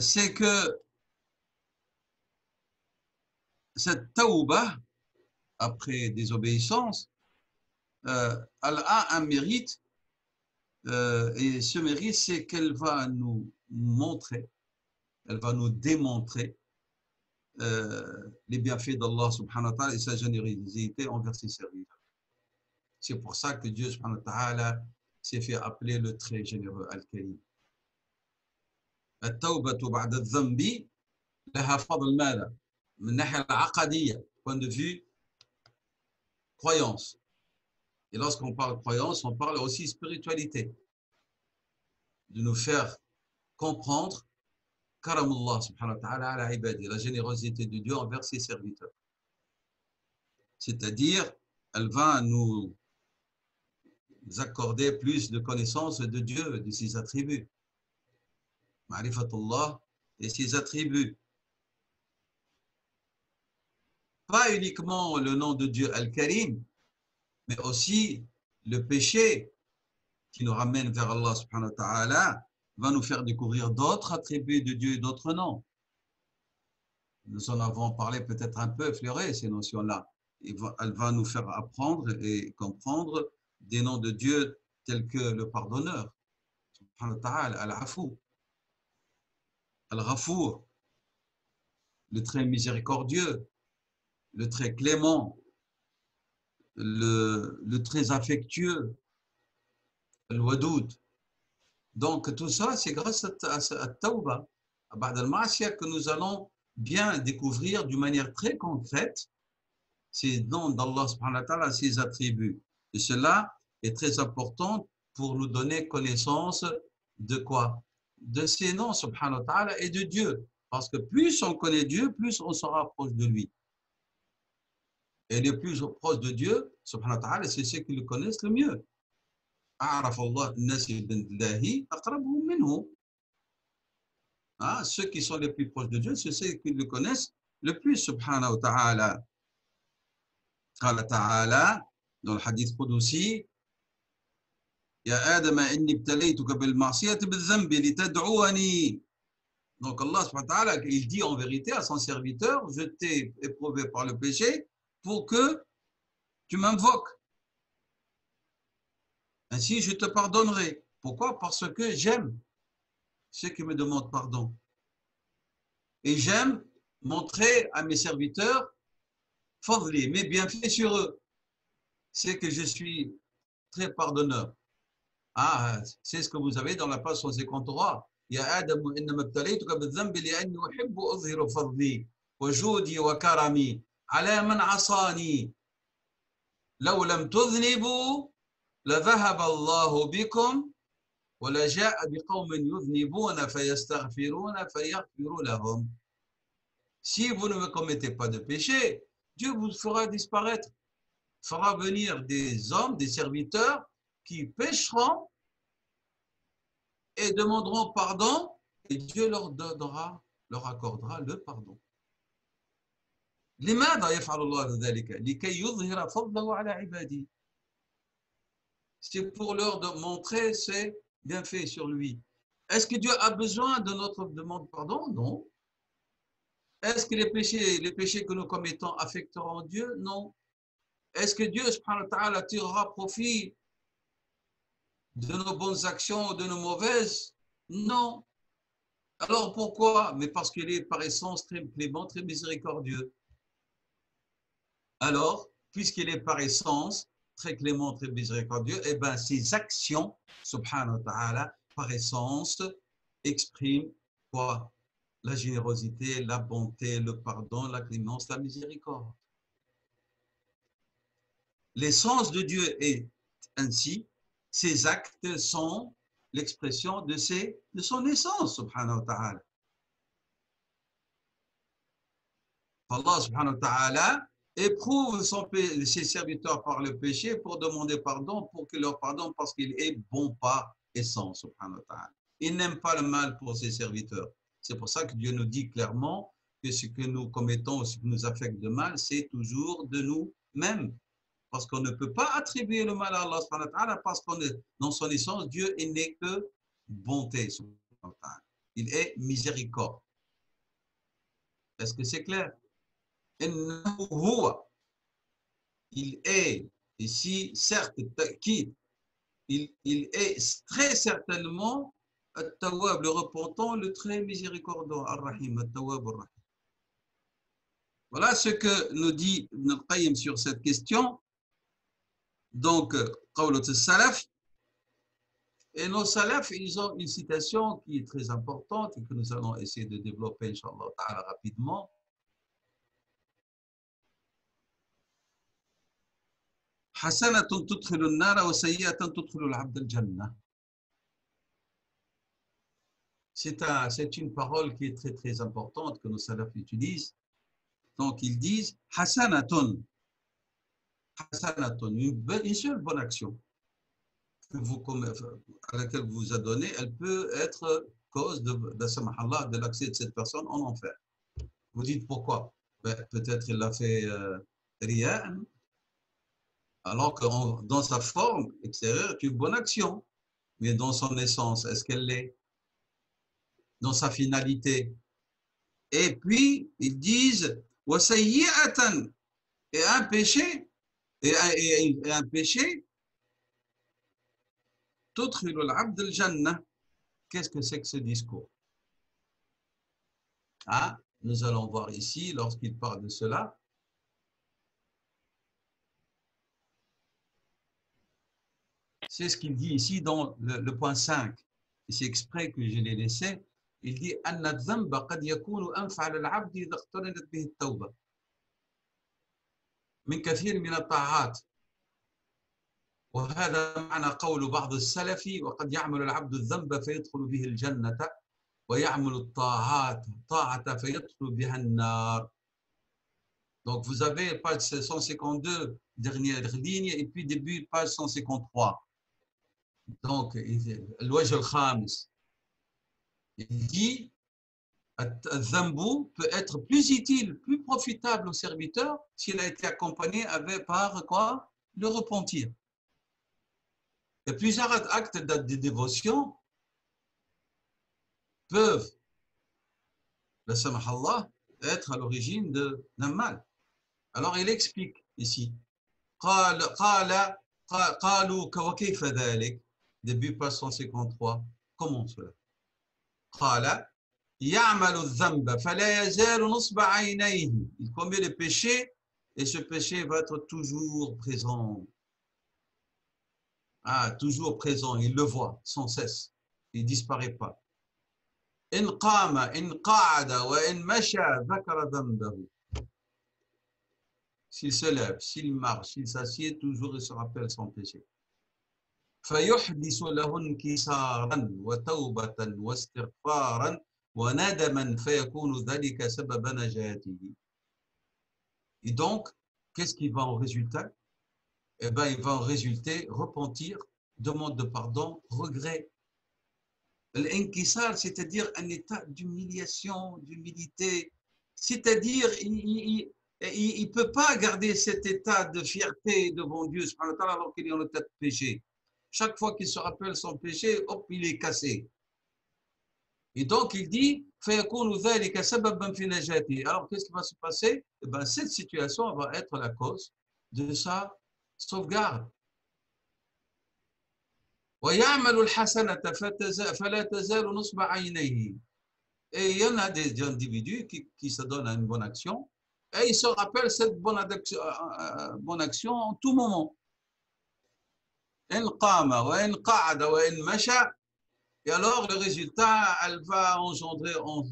c'est que cette tauba, après désobéissance, elle a un mérite, et ce mérite, c'est qu'elle va nous montrer, elle va nous démontrer les bienfaits d'Allah subhanahu wa ta'ala et sa générosité envers ses serviteurs. C'est pour ça que Dieu subhanahu wa ta'ala s'est fait appeler le très généreux Al-Karim. التوبة بعد الذنب لها فضل ماذا؟ من الناحية العقدية, point de vue croyance. Et lorsqu'on parle croyance, on parle aussi spiritualité, de nous faire comprendre karamullah subhanahu wa ta'ala ala ibadi, la générosité de Dieu envers ses serviteurs. C'est-à-dire, elle va nous accorder plus de connaissance de Dieu, de ses attributs. Ma'rifatullah et ses attributs. Pas uniquement le nom de Dieu Al-Karim, mais aussi le péché qui nous ramène vers Allah subhanahu wa ta'ala va nous faire découvrir d'autres attributs de Dieu et d'autres noms. Nous en avons parlé peut-être un peu, effleuré ces notions-là. Elle va nous faire apprendre et comprendre des noms de Dieu tels que le pardonneur, subhanahu wa ta'ala, Al-Afou, Al-Ghafour, le très miséricordieux, le très clément, le très affectueux, Al-Wadoud. Donc tout ça, c'est grâce à Tawbah, à Ba'd al-Ma'asiyah, que nous allons bien découvrir d'une manière très concrète ces noms d'Allah subhanahu wa ta'ala, ses attributs. Et cela est très important pour nous donner connaissance de quoi? De ses noms subhanahu wa ta'ala et de Dieu. Parce que plus on connaît Dieu, plus on se rapproche de lui. Et les plus proches de Dieu, subhanahu wa ta'ala, c'est ceux qui le connaissent le mieux. Ceux qui sont les plus proches de Dieu, c'est ceux qui le connaissent le plus, subhanahu wa ta'ala. قال تعالى dans le hadith Qudusi, يا آدم إني ابتليتك بالمعصية بالذنب لتدعوني. Donc Allah subhanahu wa ta'ala, il dit en vérité à son serviteur, je t'ai éprouvé par le péché pour que tu m'invoques. Ainsi je te pardonnerai. Pourquoi? Parce que j'aime ceux qui me demandent pardon. Et j'aime montrer à mes serviteurs fadli, mes bienfaits sur eux. C'est que je suis très pardonneur. C'est ce que vous avez dans la page 153. Ya Adam, innama ibtalaytuka bidhanbi li'anni uhibbu udhhiru fadli wa judi wa karami ala man asani. Law lam tudhnibu la dhahaba Allahu bikum wa la ja'a biqawmin yudhnibuna fayastaghfiruna fayaghfiru lahum. Si vous ne me commettez pas de péché, Dieu vous fera disparaître, fera venir des hommes, des serviteurs qui pécheront et demanderont pardon, et Dieu leur donnera, leur accordera le pardon. لماذا يفعل الله ذلك؟ لكي يظهر فضله على عباده. C'est pour leur montrer ses bienfaits sur lui. Est-ce que Dieu a besoin de notre demande de pardon? Non. Est-ce que les péchés que nous commettons affecteront Dieu? Non. Est-ce que Dieu, subhanahu wa ta'ala, tirera profit de nos bonnes actions ou de nos mauvaises? Non. Alors pourquoi? Mais parce qu'il est par essence très clément, très miséricordieux. Alors, puisqu'il est par essence très clément, très miséricordieux, eh bien, ses actions, subhanahu wa ta'ala, par essence, expriment quoi? La générosité, la bonté, le pardon, la clémence, la miséricorde. L'essence de Dieu est ainsi, ses actes sont l'expression de son essence, subhanahu wa ta'ala. Allah subhanahu wa ta'ala éprouve ses serviteurs par le péché pour demander pardon, pour qu'il leur pardonne parce qu'il est bon par essence, subhanahu wa ta'ala. Il n'aime pas le mal pour ses serviteurs. C'est pour ça que Dieu nous dit clairement que ce que nous commettons, ce qui nous affecte de mal, c'est toujours de nous-mêmes. Parce qu'on ne peut pas attribuer le mal à Allah subhanahu wa ta'ala parce qu'on est dans son essence, Dieu n'est que bonté, subhanahu wa ta'ala. Il est miséricorde. Est-ce que c'est clair? Il est ici, certes, il est très certainement At-Tawwab, le repentant, le très miséricordieux, Ar-Rahim, At-Tawwab, Ar-Rahim. Voilà ce que nous dit Ibn al-Qayyim sur cette question. Donc, Qawlat al-Salaf. Et nos salafs, ils ont une citation qui est très importante et que nous allons essayer de développer, Inch'Allah ta'ala, rapidement. حسنة تدخل النار وسيئة تدخل العبد الجنة. C'est une parole qui est très très importante que nos salafs utilisent. Donc ils disent Hasanatun, Hasanatun, une seule bonne action à laquelle vous vous adonnez, elle peut être cause de l'accès de cette personne en enfer. Vous dites pourquoi? Peut-être il l'a fait riya, alors que dans sa forme extérieure, c'est une bonne action. Mais dans son essence, est-ce qu'elle l'est? Dans sa finalité. Et puis, ils disent وَسَيِّئَةً, et un péché, et un péché, تُدْخِلُ الْعَبْدَ الْجَنَّةِ. Qu'est-ce que c'est que ce discours? Ah, nous allons voir ici, lorsqu'il parle de cela, c'est ce qu'il dit ici dans le point 5. Et c'est exprès que je l'ai laissé. Il dit أن الذنب قد يكون أنفع للعبد إذا اقترنت به التوبة من كثير من الطاعات. وهذا معنى قول بعض السلف وقد يعمل العبد الذنب فيدخل به الجنة ويعمل الطاعات طاعة فيدخل بها النار. Donc vous avez page 152, dernière ligne, et puis début page 153. Donc, الوجه الخامس, il dit الذنب peut être plus utile, plus profitable au serviteur s'il a été accompagné par quoi? Le repentir. Et plusieurs actes de dévotion peuvent, la samahallah, être à l'origine d'un mal. Alors il explique ici. قالوا وكيف ذلك, début page 153. Comment cela? قال يعمل الذنب فلا يزال نصب عينيه. Il commet le péché et ce péché va être toujours présent. Ah, toujours présent, il le voit sans cesse. Il ne disparaît pas. إن قام إن قعد وإن مشى ذكر ذنبه. S'il se lève, s'il marche, s'il s'assied, toujours il se rappelle son péché. فيحدث له انكسارا وتوبة واستغفارا وندما فيكون ذلك سبب نجاته. Et donc, qu'est-ce qui va en résulter? Eh bien, il va en résulter repentir, demande de pardon, regret. L'inkisar, c'est-à-dire un état d'humiliation, d'humilité. C'est-à-dire, il ne peut pas garder cet état de fierté devant Dieu alors qu'il est en état de péché. Chaque fois qu'il se rappelle son péché, hop, il est cassé. Et donc, il dit, alors, qu'est-ce qui va se passer? Eh bien, cette situation va être la cause de sa sauvegarde. ويعمل الحسنة فلا تزال نصب عينيه. Et il y en a des individus qui se donnent à une bonne action et ils se rappellent cette bonne action en tout moment. إن قام وإن قعد وإن مشى. Et alors, le résultat, elle va engendrer en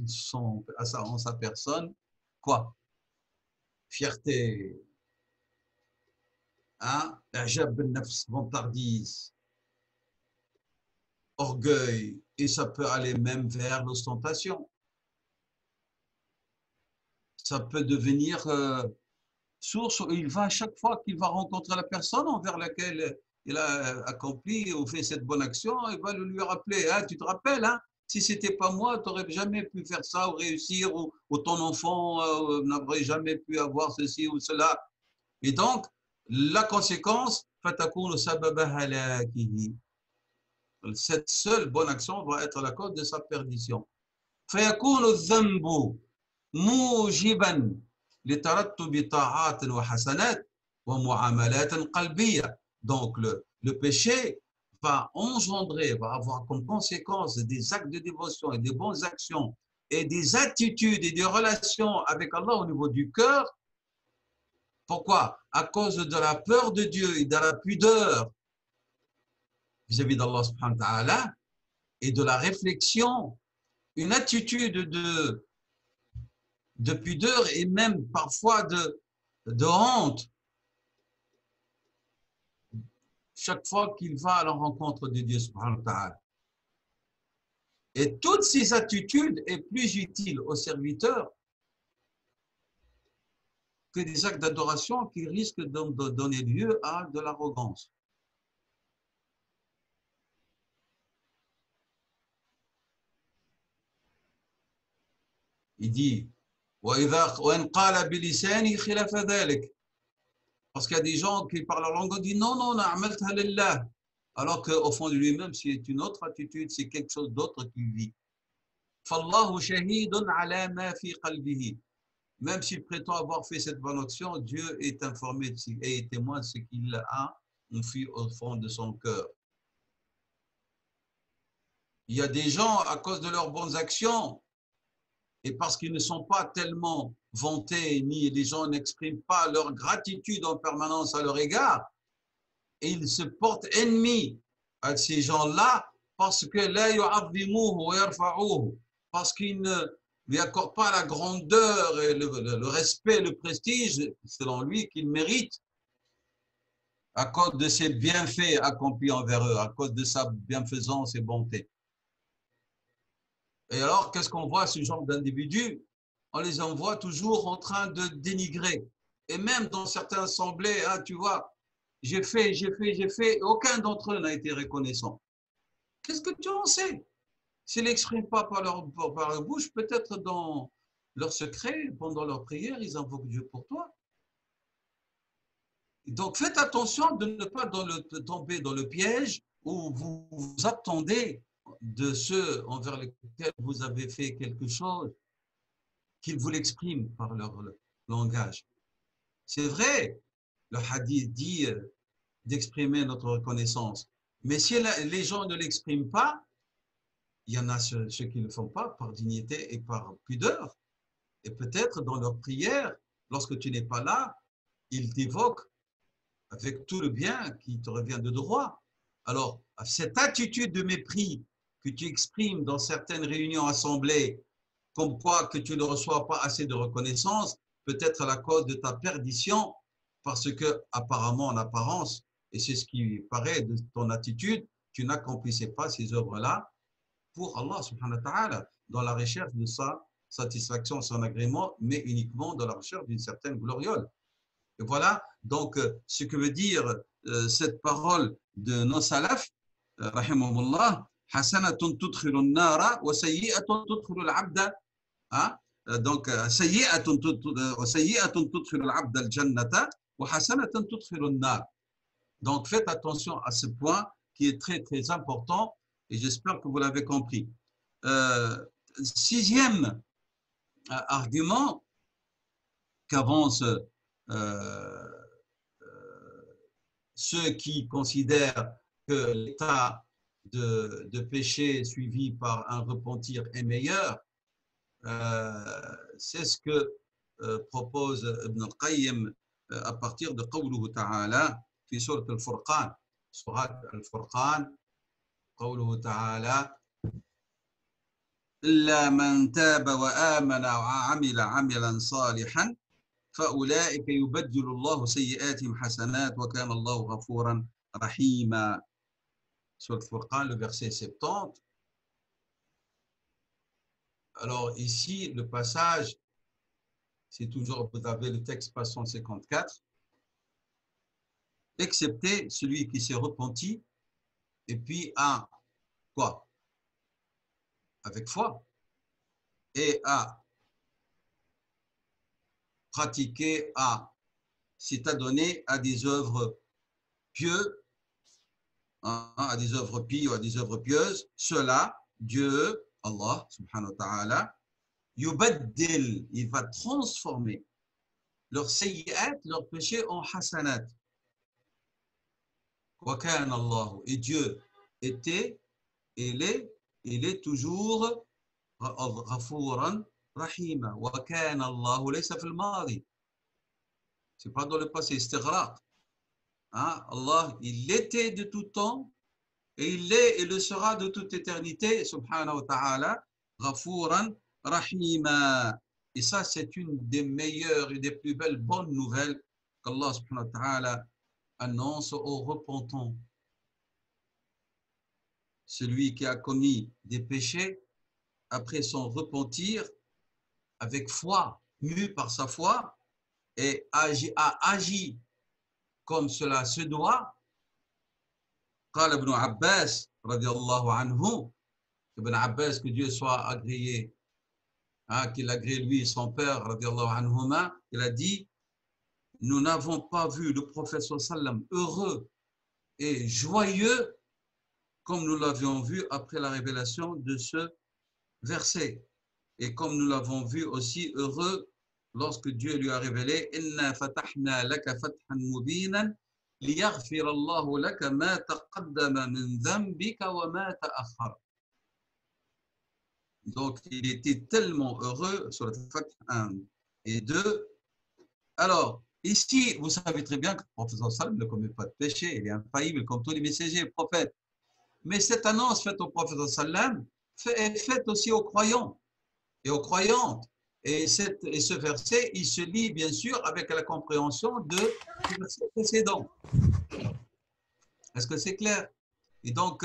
sa personne quoi? Fierté, hein? I'jab bin nafs, vantardise, orgueil, et ça peut aller même vers l'ostentation. Ça peut devenir source où il va, à chaque fois qu'il va rencontrer la personne envers laquelle il a accompli ou fait cette bonne action, il va lui rappeler, ah, tu te rappelles, hein, si ce n'était pas moi, tu n'aurais jamais pu faire ça ou réussir, ou ton enfant n'aurait jamais pu avoir ceci ou cela. Et donc, la conséquence, cette seule bonne action va être la cause de sa perdition. موجبا لترتب طاعات وحسنات ومعاملات قلبية. Donc le péché va engendrer, va avoir comme conséquence des actes de dévotion et des bonnes actions et des attitudes et des relations avec Allah au niveau du cœur. Pourquoi? À cause de la peur de Dieu et de la pudeur vis-à-vis d'Allah subhanahu wa ta'ala et de la réflexion, une attitude de pudeur et même parfois de honte chaque fois qu'il va à la rencontre de Dieu subhanahu wa ta'ala. Et toutes ces attitudes est plus utile au serviteur que des actes d'adoration qui risquent de donner lieu à de l'arrogance. Il dit وإن قال بلسانه خلاف ذلك. Parce qu'il y a des gens qui parlent leur langue, on dit non, non, عملتها لله. Alors qu'au fond de lui-même, c'est une autre attitude, c'est quelque chose d'autre qu'il vit. فالله شهيد على ما في قلبه. Même s'il prétend avoir fait cette bonne action, Dieu est informé et est témoin de ce qu'il a enfui au fond de son cœur. Il y a des gens, à cause de leurs bonnes actions, et parce qu'ils ne sont pas tellement vantés, ni les gens n'expriment pas leur gratitude en permanence à leur égard, et ils se portent ennemis à ces gens-là parce que la yu'azzimuhu wa yarfa'uhu, parce qu'ils ne lui accordent pas la grandeur et le respect, le prestige, selon lui, qu'il mérite à cause de ses bienfaits accomplis envers eux, à cause de sa bienfaisance et bonté. Et alors, qu'est-ce qu'on voit, ce genre d'individus? On les envoie toujours en train de dénigrer. Et même dans certaines assemblées, hein, tu vois, j'ai fait, aucun d'entre eux n'a été reconnaissant. Qu'est-ce que tu en sais? S'ils n'expriment pas par leur bouche, peut-être dans leur secret, pendant leur prière, ils invoquent Dieu pour toi. Donc, faites attention de ne pas tomber dans le piège où vous vous attendez de ceux envers lesquels vous avez fait quelque chose, qu'ils vous l'expriment par leur langage. C'est vrai, le hadith dit d'exprimer notre reconnaissance, mais si les gens ne l'expriment pas, il y en a ceux qui ne le font pas par dignité et par pudeur, et peut-être dans leur prière, lorsque tu n'es pas là, ils t'évoquent avec tout le bien qui te revient de droit. Alors, cette attitude de mépris que tu exprimes dans certaines réunions assemblées, comme quoi que tu ne reçois pas assez de reconnaissance, peut être la cause de ta perdition, parce que apparemment, en apparence, et c'est ce qui paraît de ton attitude, tu n'accomplissais pas ces œuvres-là pour Allah subhanahu wa ta'ala, dans la recherche de sa satisfaction, son agrément, mais uniquement dans la recherche d'une certaine gloriole. Et voilà donc ce que veut dire cette parole de nos salafs, rahimahumullah, hasanatun tudkhilu an-nara wa sayyi'atun tudkhilu al-'abda, donc sayyi'atun tudkhilu al-'abda al-jannata wa hasanatun tudkhilu an-nar. Donc faites attention à ce point, qui est très, très important et j'espère que vous l'avez compris. Sixième argument qu'avancent ceux qui considèrent que l'état de péché suivi par un repentir est meilleur, c'est ce que propose Ibn al-Qayyim à partir de قوله تعالى في سورة الفرقان. سورة الفرقان قوله تعالى إلا من تاب وآمن وعمل عملا صالحا فأولئك يبدل الله سيئاتهم حسنات وكان الله غفورا رحيما. Sur le Furqan, le verset 70. Alors ici, le passage, c'est toujours, vous avez le texte page 154, excepté celui qui s'est repenti et puis a quoi? Avec foi et a pratiqué, s'est adonné à des œuvres pieuses, à des œuvres pieuses ou à des œuvres pieuses. Cela, Dieu, Allah subhanahu wa ta'ala, yubaddil, il va transformer leurs sayyi'at, leurs péchés en hasanat. Wa kana Allah, et Dieu était, il est toujours ghafuran rahima. Wa kana Allah laysa fil madi. C'est pas dans le passé, c'est istighraq. Allah, il était de tout temps et il est et le sera de toute éternité, subhanahu wa ta'ala, ghafuran rahima. Et ça, c'est une des meilleures et des plus belles bonnes nouvelles qu'Allah subhanahu wa ta'ala annonce aux repentants. Celui qui a commis des péchés, après son repentir, avec foi, mu par sa foi, et a agi comme cela se doit. قال ابن عباس رضي الله عنه, Ibn Abbas, que Dieu soit agréé, qu'il agrée lui et son père, radiallahu anhuma, il a dit, nous n'avons pas vu le prophète sallam heureux et joyeux comme nous l'avions vu après la révélation de ce verset. Et comme nous l'avons vu aussi heureux lorsque Dieu lui a révélé Inna fatahna laka fathan mubinan liyaghfir Allahu laka ma taqaddama min dhanbika wa ma ta'akhkhara. Donc il était tellement heureux sur le Fath 1 et 2. Alors ici, vous savez très bien que le prophète sallam ne commet pas de péché, il est infaillible comme tous les messagers et prophètes. Mais cette annonce faite au prophète sallam est faite aussi aux croyants et aux croyantes. Et ce verset, il se lie bien sûr avec la compréhension du verset précédent. Est-ce que c'est clair? Et donc,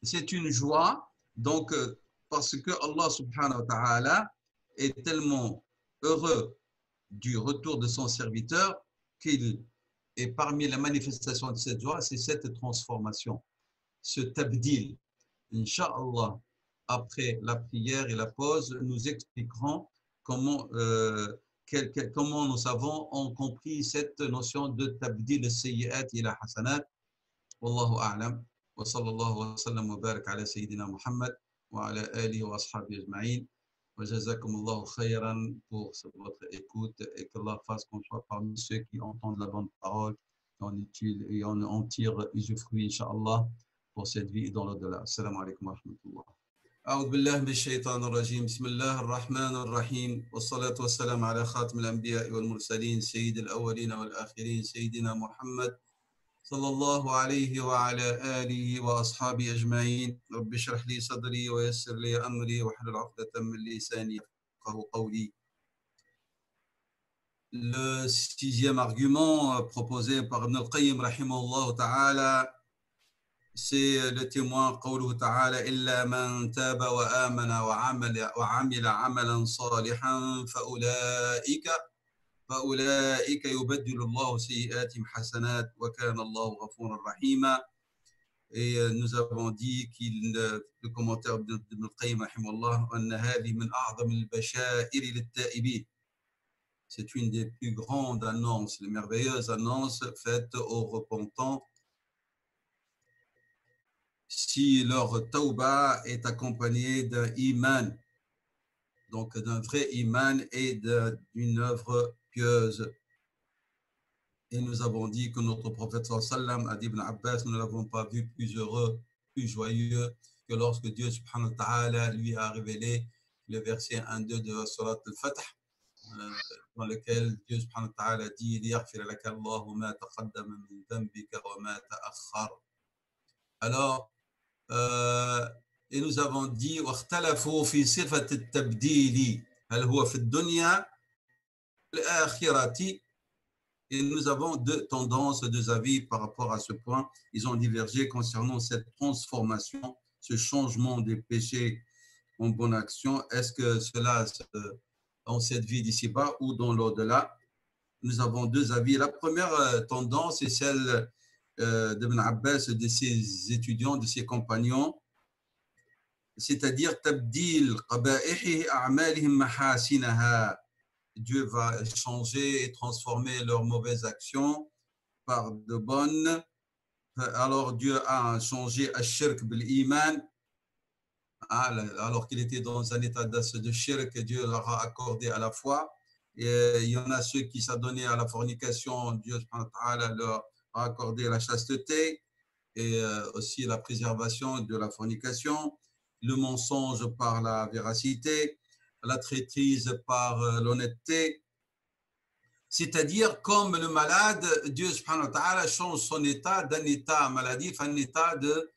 c'est une joie, donc, parce que Allah subhanahu wa ta'ala est tellement heureux du retour de son serviteur qu'il est parmi les manifestations de cette joie, c'est cette transformation, ce tabdil. Inch'Allah, après la prière et la pause, nous expliquerons comment nous avons compris cette notion de tabdil as-sayyi'at ila hasanat. Wallahu a'lam. Wa sallallahu wa sallam wa barak ala sayyidina Muhammad wa ala alihi wa ashabihi ajma'in. Wa jazakumullahu khayran pour votre écoute et qu'Allah fasse qu'on soit parmi ceux qui entendent la bonne parole et on en tire usufruit, Inch'Allah, pour cette vie et dans l'au-delà. Assalamu alaikum wa rahmatullah. أعوذ بالله من الشيطان الرجيم بسم الله الرحمن الرحيم والصلاة والسلام على خاتم الأنبياء والمرسلين سيد الأولين والآخرين سيدنا محمد صلى الله عليه وعلى آله وأصحابه أجمعين رب اشرح لي صدري ويسر لي أمري واحلل عقدة من لساني يفقهوا قولي. Le sixième argument proposé par Ibn al-Qayyim rahimahullah ta'ala, c'est le témoin قوله تعالى إلا من تاب وآمن وعمل عملا صالحا فأولئك يبدل الله سيئاتهم حسنات وكان الله غفورا رحيما. Et nous avons dit le commentaire d'Ibn al-Qayyim rahimahullah أن هذه من أعظم البشائر للتائبين. C'est une des plus grandes annonces, les merveilleuses annonces faites aux repentants. si leur tauba est accompagnée d'un iman, donc d'un vrai iman et d'une œuvre pieuse. Et nous avons dit que notre prophète sallam a dit Ibn Abbas, nous ne l'avons pas vu plus heureux, plus joyeux que lorsque Dieu subhanahu wa ta'ala lui a révélé le verset 1-2 de Surat al-Fatah, dans lequel Dieu subhanahu wa ta'ala dit لِيَغْفِرَ لَكَ اللَّهُ مَا تَقَدَّمَ مِنْ ذَنْبِكَ وَمَا تَأَخَّرَ. Alors, et nous avons dit واختلفوا في صفة التبديل هل هو في الدنيا والآخرة. Et nous avons deux tendances, deux avis par rapport à ce point. Ils ont divergé concernant cette transformation, ce changement des péchés en bonne action. Est-ce que cela en cette vie d'ici-bas ou dans l'au-delà? Nous avons deux avis. La première tendance est celle d'Ibn Abbas, de ses étudiants, de ses compagnons, c'est-à-dire tabdil qaba'ihi a'malihim mahasinaha. Dieu va changer et transformer leurs mauvaises actions par de bonnes. Alors Dieu a changé ash-shirk bil-iman, alors qu'il était dans un état de shirk, Dieu leur a accordé à la foi. Et il y en a ceux qui s'adonnaient à la fornication, Dieu leur a accordé la chasteté et aussi la préservation de la fornication, le mensonge par la véracité, la traîtrise par l'honnêteté. C'est-à-dire, comme le malade, Dieu subhanahu wa ta'ala change son état d'un état maladif à un état de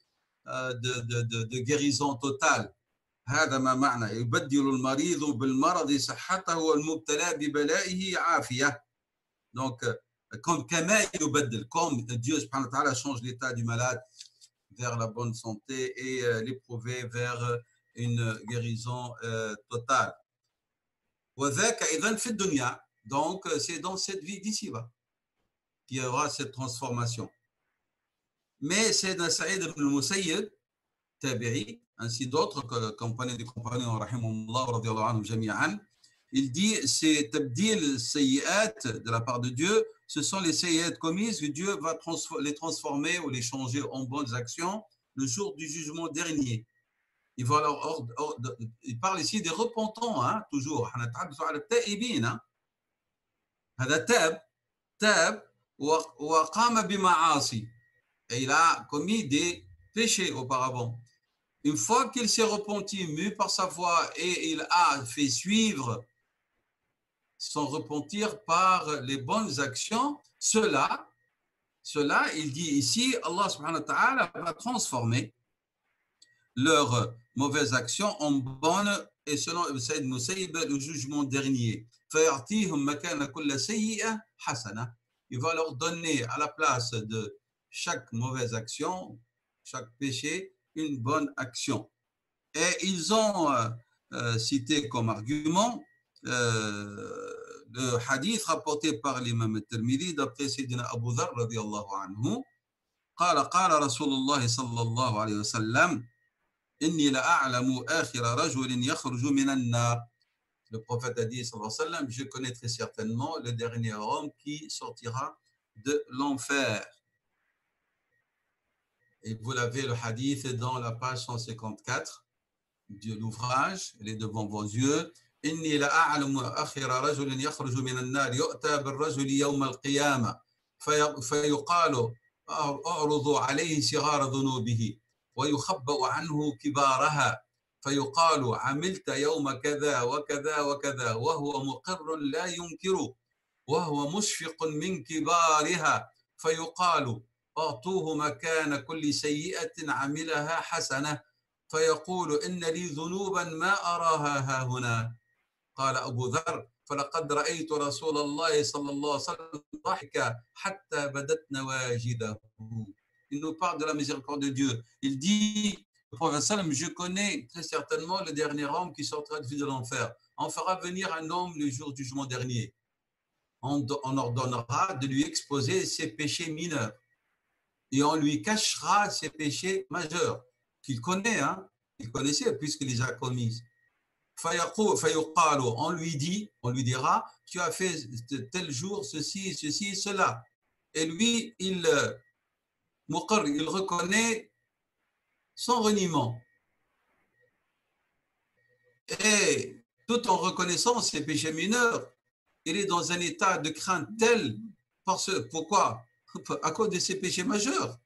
guérison totale. هذا ما معنى يبدل المريض بالمرض صحته والمبتلى ببلائه عافية. Donc, comme Dieu subhanahu wa ta'ala change l'état du malade vers la bonne santé et l'éprouvé vers une guérison totale. وذاك أيضا في الدنيا. Donc, c'est dans cette vie d'ici-bas qu'il y aura cette transformation. Mais c'est dans Saïd ibn al-Musayyib, Tabi'i, ainsi d'autres compagnons des compagnons, rahimahumullah, radiyallahu anhum jami'an, il dit, c'est tabdil sayyi'at de la part de Dieu, ce sont les sayyi'at commises que Dieu va les transformer ou les changer en bonnes actions le jour du jugement dernier. Il va alors, il parle ici des repentants, hein, toujours. هذا تاب وقام بمعاصي. Et il a commis des péchés auparavant. Une fois qu'il s'est repenti, mu par sa foi, et il a fait suivre son repentir par les bonnes actions, cela, il dit ici, Allah subhanahu wa ta'ala va transformer leurs mauvaises actions en bonnes, et selon Saïd Musayyib, le jugement dernier. Il va leur donner à la place de chaque mauvaise action, chaque péché, une bonne action. Et ils ont cité comme argument le hadith rapporté par l'imam al-Tirmidhi d'après Sayyidina Abu Dharr radiyallahu anhu. قال رسول الله صلى الله عليه وسلم إني لأعلم آخر رجل يخرج من النار. Le prophète a dit sallallahu alayhi wa sallam, je connais très certainement le dernier homme qui sortira de l'enfer. Et vous l'avez le hadith dans la page 154 de l'ouvrage, elle est devant vos yeux. إني لأعلم آخر رجل يخرج من النار يؤتى بالرجل يوم القيامة فيقال أعرضوا عليه صغار ذنوبه ويخبأ عنه كبارها فيقال عملت يوم كذا وكذا وكذا وهو مقر لا ينكر وهو مشفق من كبارها فيقال أعطوه مكان كل سيئة عملها حسنة فيقول إن لي ذنوبا ما أراها ها هنا. قال أبو ذر فلقد رأيت رسول الله صلى الله عليه وسلم ضحك حتى بدت نواجذه. Il nous parle de la miséricorde de Dieu. Il dit, le prophète sallam, je connais très certainement le dernier homme qui sortira de l'enfer. On fera venir un homme le jour du jugement dernier. On ordonnera de lui exposer ses péchés mineurs et on lui cachera ses péchés majeurs qu'il connaît, hein, il connaissait puisqu'il les a commis. On lui dira, tu as fait tel jour ceci, ceci, cela. Et lui, il reconnaît sans reniement, et tout en reconnaissant ses péchés mineurs, il est dans un état de crainte tel, pourquoi? À cause de ses péchés majeurs,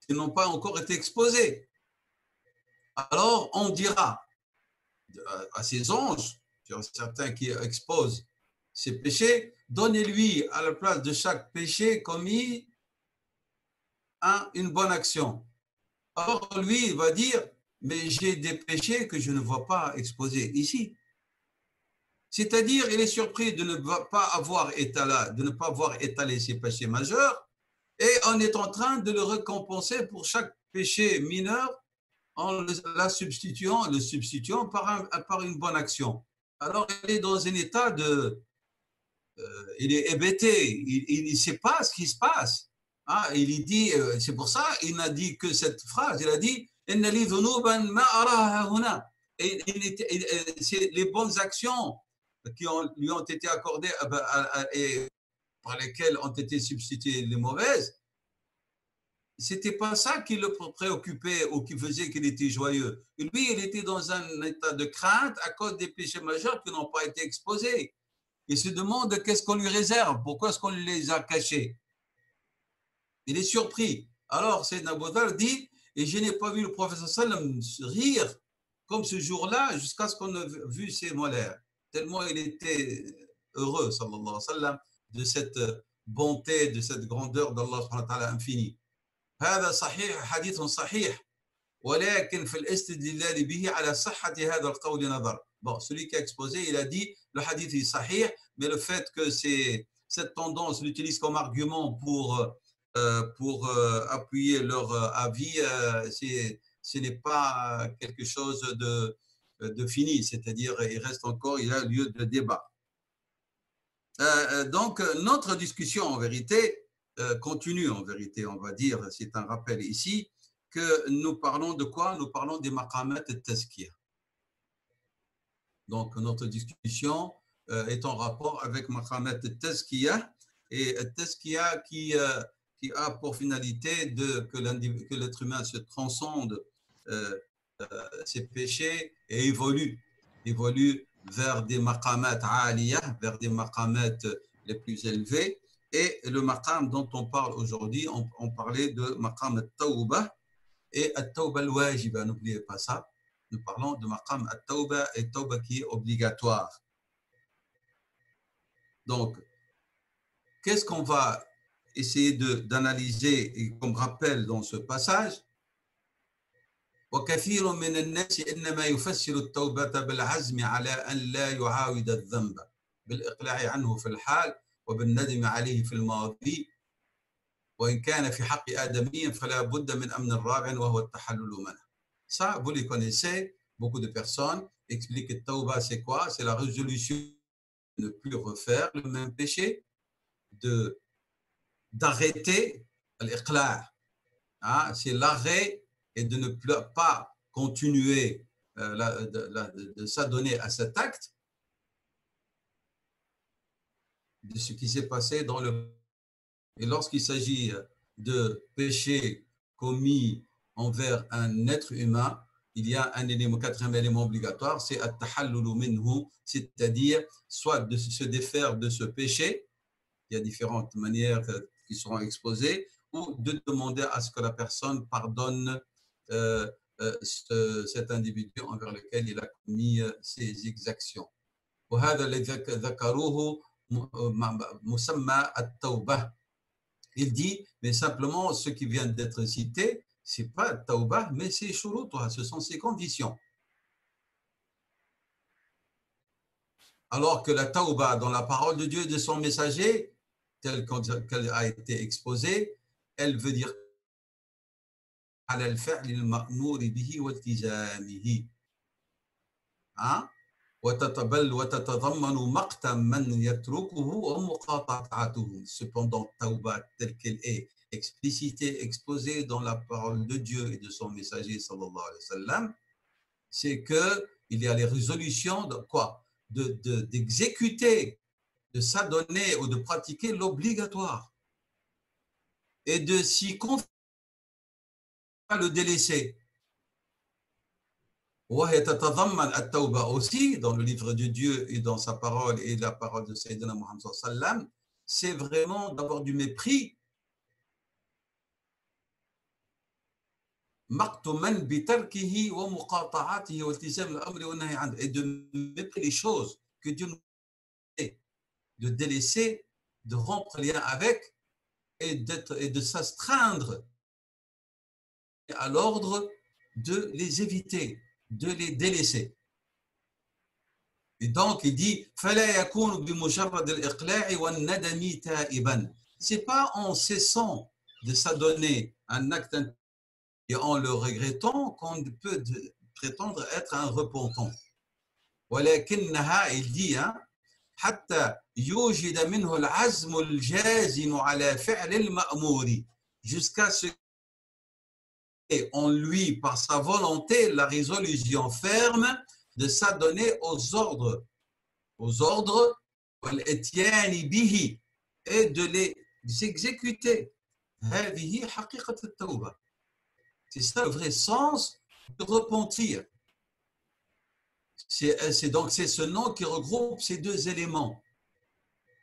qui n'ont pas encore été exposés. Alors on dira à ses anges, certains qui exposent ses péchés, donnez-lui à la place de chaque péché commis une bonne action. Alors lui, il va dire, mais j'ai des péchés que je ne vois pas exposés ici. C'est-à-dire, il est surpris de ne pas avoir étalé ses péchés majeurs, et on est en train de le récompenser pour chaque péché mineur en le substituant par une bonne action. Alors, il est dans un état il est hébété, il ne sait pas ce qui se passe. Ah, il dit, c'est pour ça il n'a dit que cette phrase, il a dit et c'est les bonnes actions qui lui ont été accordées et par lesquelles ont été substituées les mauvaises. C'était pas ça qui le préoccupait ou qui faisait qu'il était joyeux. Lui, il était dans un état de crainte à cause des péchés majeurs qui n'ont pas été exposés. Il se demande qu'est-ce qu'on lui réserve, pourquoi est-ce qu'on les a cachés. Il est surpris. Alors, Sayyidina Abu Dharr dit, et je n'ai pas vu le prophète sallam rire comme ce jour-là jusqu'à ce qu'on ait vu ses molaires. Tellement il était heureux, sallallahu alayhi wa sallam, de cette bonté, de cette grandeur d'Allah subhanahu wa ta'ala infini. هذا صحيح حديث صحيح ولكن في الاستدلال به على صحة هذا القول نظر. Bon, celui qui a exposé, il a dit le hadith est sahih, mais le fait que cette tendance l'utilise comme argument pour appuyer leur avis, ce n'est pas quelque chose de fini, c'est-à-dire il y a lieu de débat. Donc, notre discussion en vérité continue, en vérité, on va dire, c'est un rappel ici, que nous parlons de quoi? Nous parlons des maqamat et tazkiyah. Donc, notre discussion est en rapport avec maqamat et tazkiyah, et tazkiyah qui a pour finalité que l'être humain se transcende ses péchés et évolue vers des maqamat aliyah, vers des maqamat les plus élevés. Et le maqam dont on parle aujourd'hui, on parlait de maqam al-tawbah et al-tawbah al-wajiba, n'oubliez pas ça. Nous parlons de maqam al-tawbah et tawbah qui est obligatoire. Donc, qu'est-ce qu'on va essayer d'analyser comme rappel dans ce passage? وكثير من الناس إنما يفسر التوبة بالعزم على أن لا يعاود الذنب بالإقلاع عنه في الحال وبالندم عليه في الماضي وإن كان في حق آدمي فلا بد من أمن الرابع وهو التحلل منه. Ça, vous les connaissez, beaucoup de personnes expliquent que Tawbah, c'est quoi? C'est la résolution de ne plus refaire le même péché, d'arrêter l'iqla'. Hein? C'est l'arrêt et de ne pas continuer de s'adonner à cet acte de ce qui s'est passé dans le... Et lorsqu'il s'agit de péché commis envers un être humain, il y a un quatrième élément obligatoire, c'est at-tahallulu minhu, c'est-à-dire soit de se défaire de ce péché, il y a différentes manières qui seront exposées, ou de demander à ce que la personne pardonne cet individu envers lequel il a commis ces exactions. وهذا الذي ذكروه مسمى التوبة. Il dit, mais simplement ce qui vient d'être cité, c'est pas tawbah, mais c'est shurutuha, ce sont ses conditions. Alors que la tawbah, dans la parole de Dieu et de son messager, telle qu'elle a été exposée, elle veut dire على الفعل المأمور به والتزامه. Hein? وتتضمن مقتا من يتركه ومقاطعته. Cependant, tawbah telle qu'elle est explicitée, exposée dans la parole de Dieu et de son messager sallallahu alayhi wa sallam, c'est qu'il y a les résolutions de quoi? D'exécuter, de s'adonner ou de pratiquer l'obligatoire et de s'y confier, le délaisser. وهي تتضمن التوبة aussi dans le livre de Dieu et dans sa parole et la parole de Sayyidina Muhammad sallallahu alayhi wa sallam, c'est vraiment d'avoir du mépris مقتما بتركه ومقاطعته والتزام الأمر والنهي عنه et de mépris les choses que Dieu nous dit, de délaisser, de rompre lien avec et de s'astreindre à l'ordre de les éviter, de les délaisser. Et donc, il dit فَلَا يَكُونُ بِمُجَرَّدِ الْإِقْلَاعِ وَالنَّدَمِ تَائِبًا. Ce n'est pas en cessant de s'adonner un acte et en le regrettant qu'on peut prétendre être un repentant. ولكنها, il dit, حتى يوجد منه العزم الجازم على فعل المأمور, jusqu'à ce qu'en lui, par sa volonté, la résolution ferme de s'adonner aux ordres, والإتيان به, et de les exécuter. هذه حقيقة التوبة. C'est ça le vrai sens de repentir. C'est donc c'est ce nom qui regroupe ces deux éléments.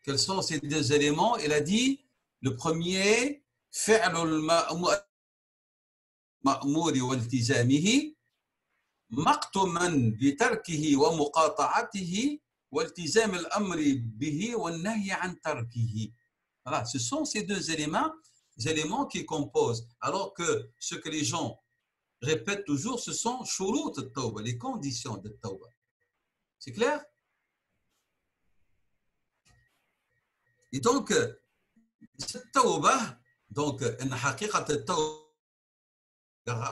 Quels sont ces deux éléments? Il a dit le premier, فعل المأمور والتزامه مقتما بتركه ومقاطعته والتزام الأمر به والنهي عن تركه. Voilà, ce sont ces deux éléments qui composent. Alors que ce que les gens répètent toujours, ce sont shurut al-tawbah, les conditions de tawbah. C'est clair? Et donc, cette tawbah, donc, une haqiqat al-tawbah,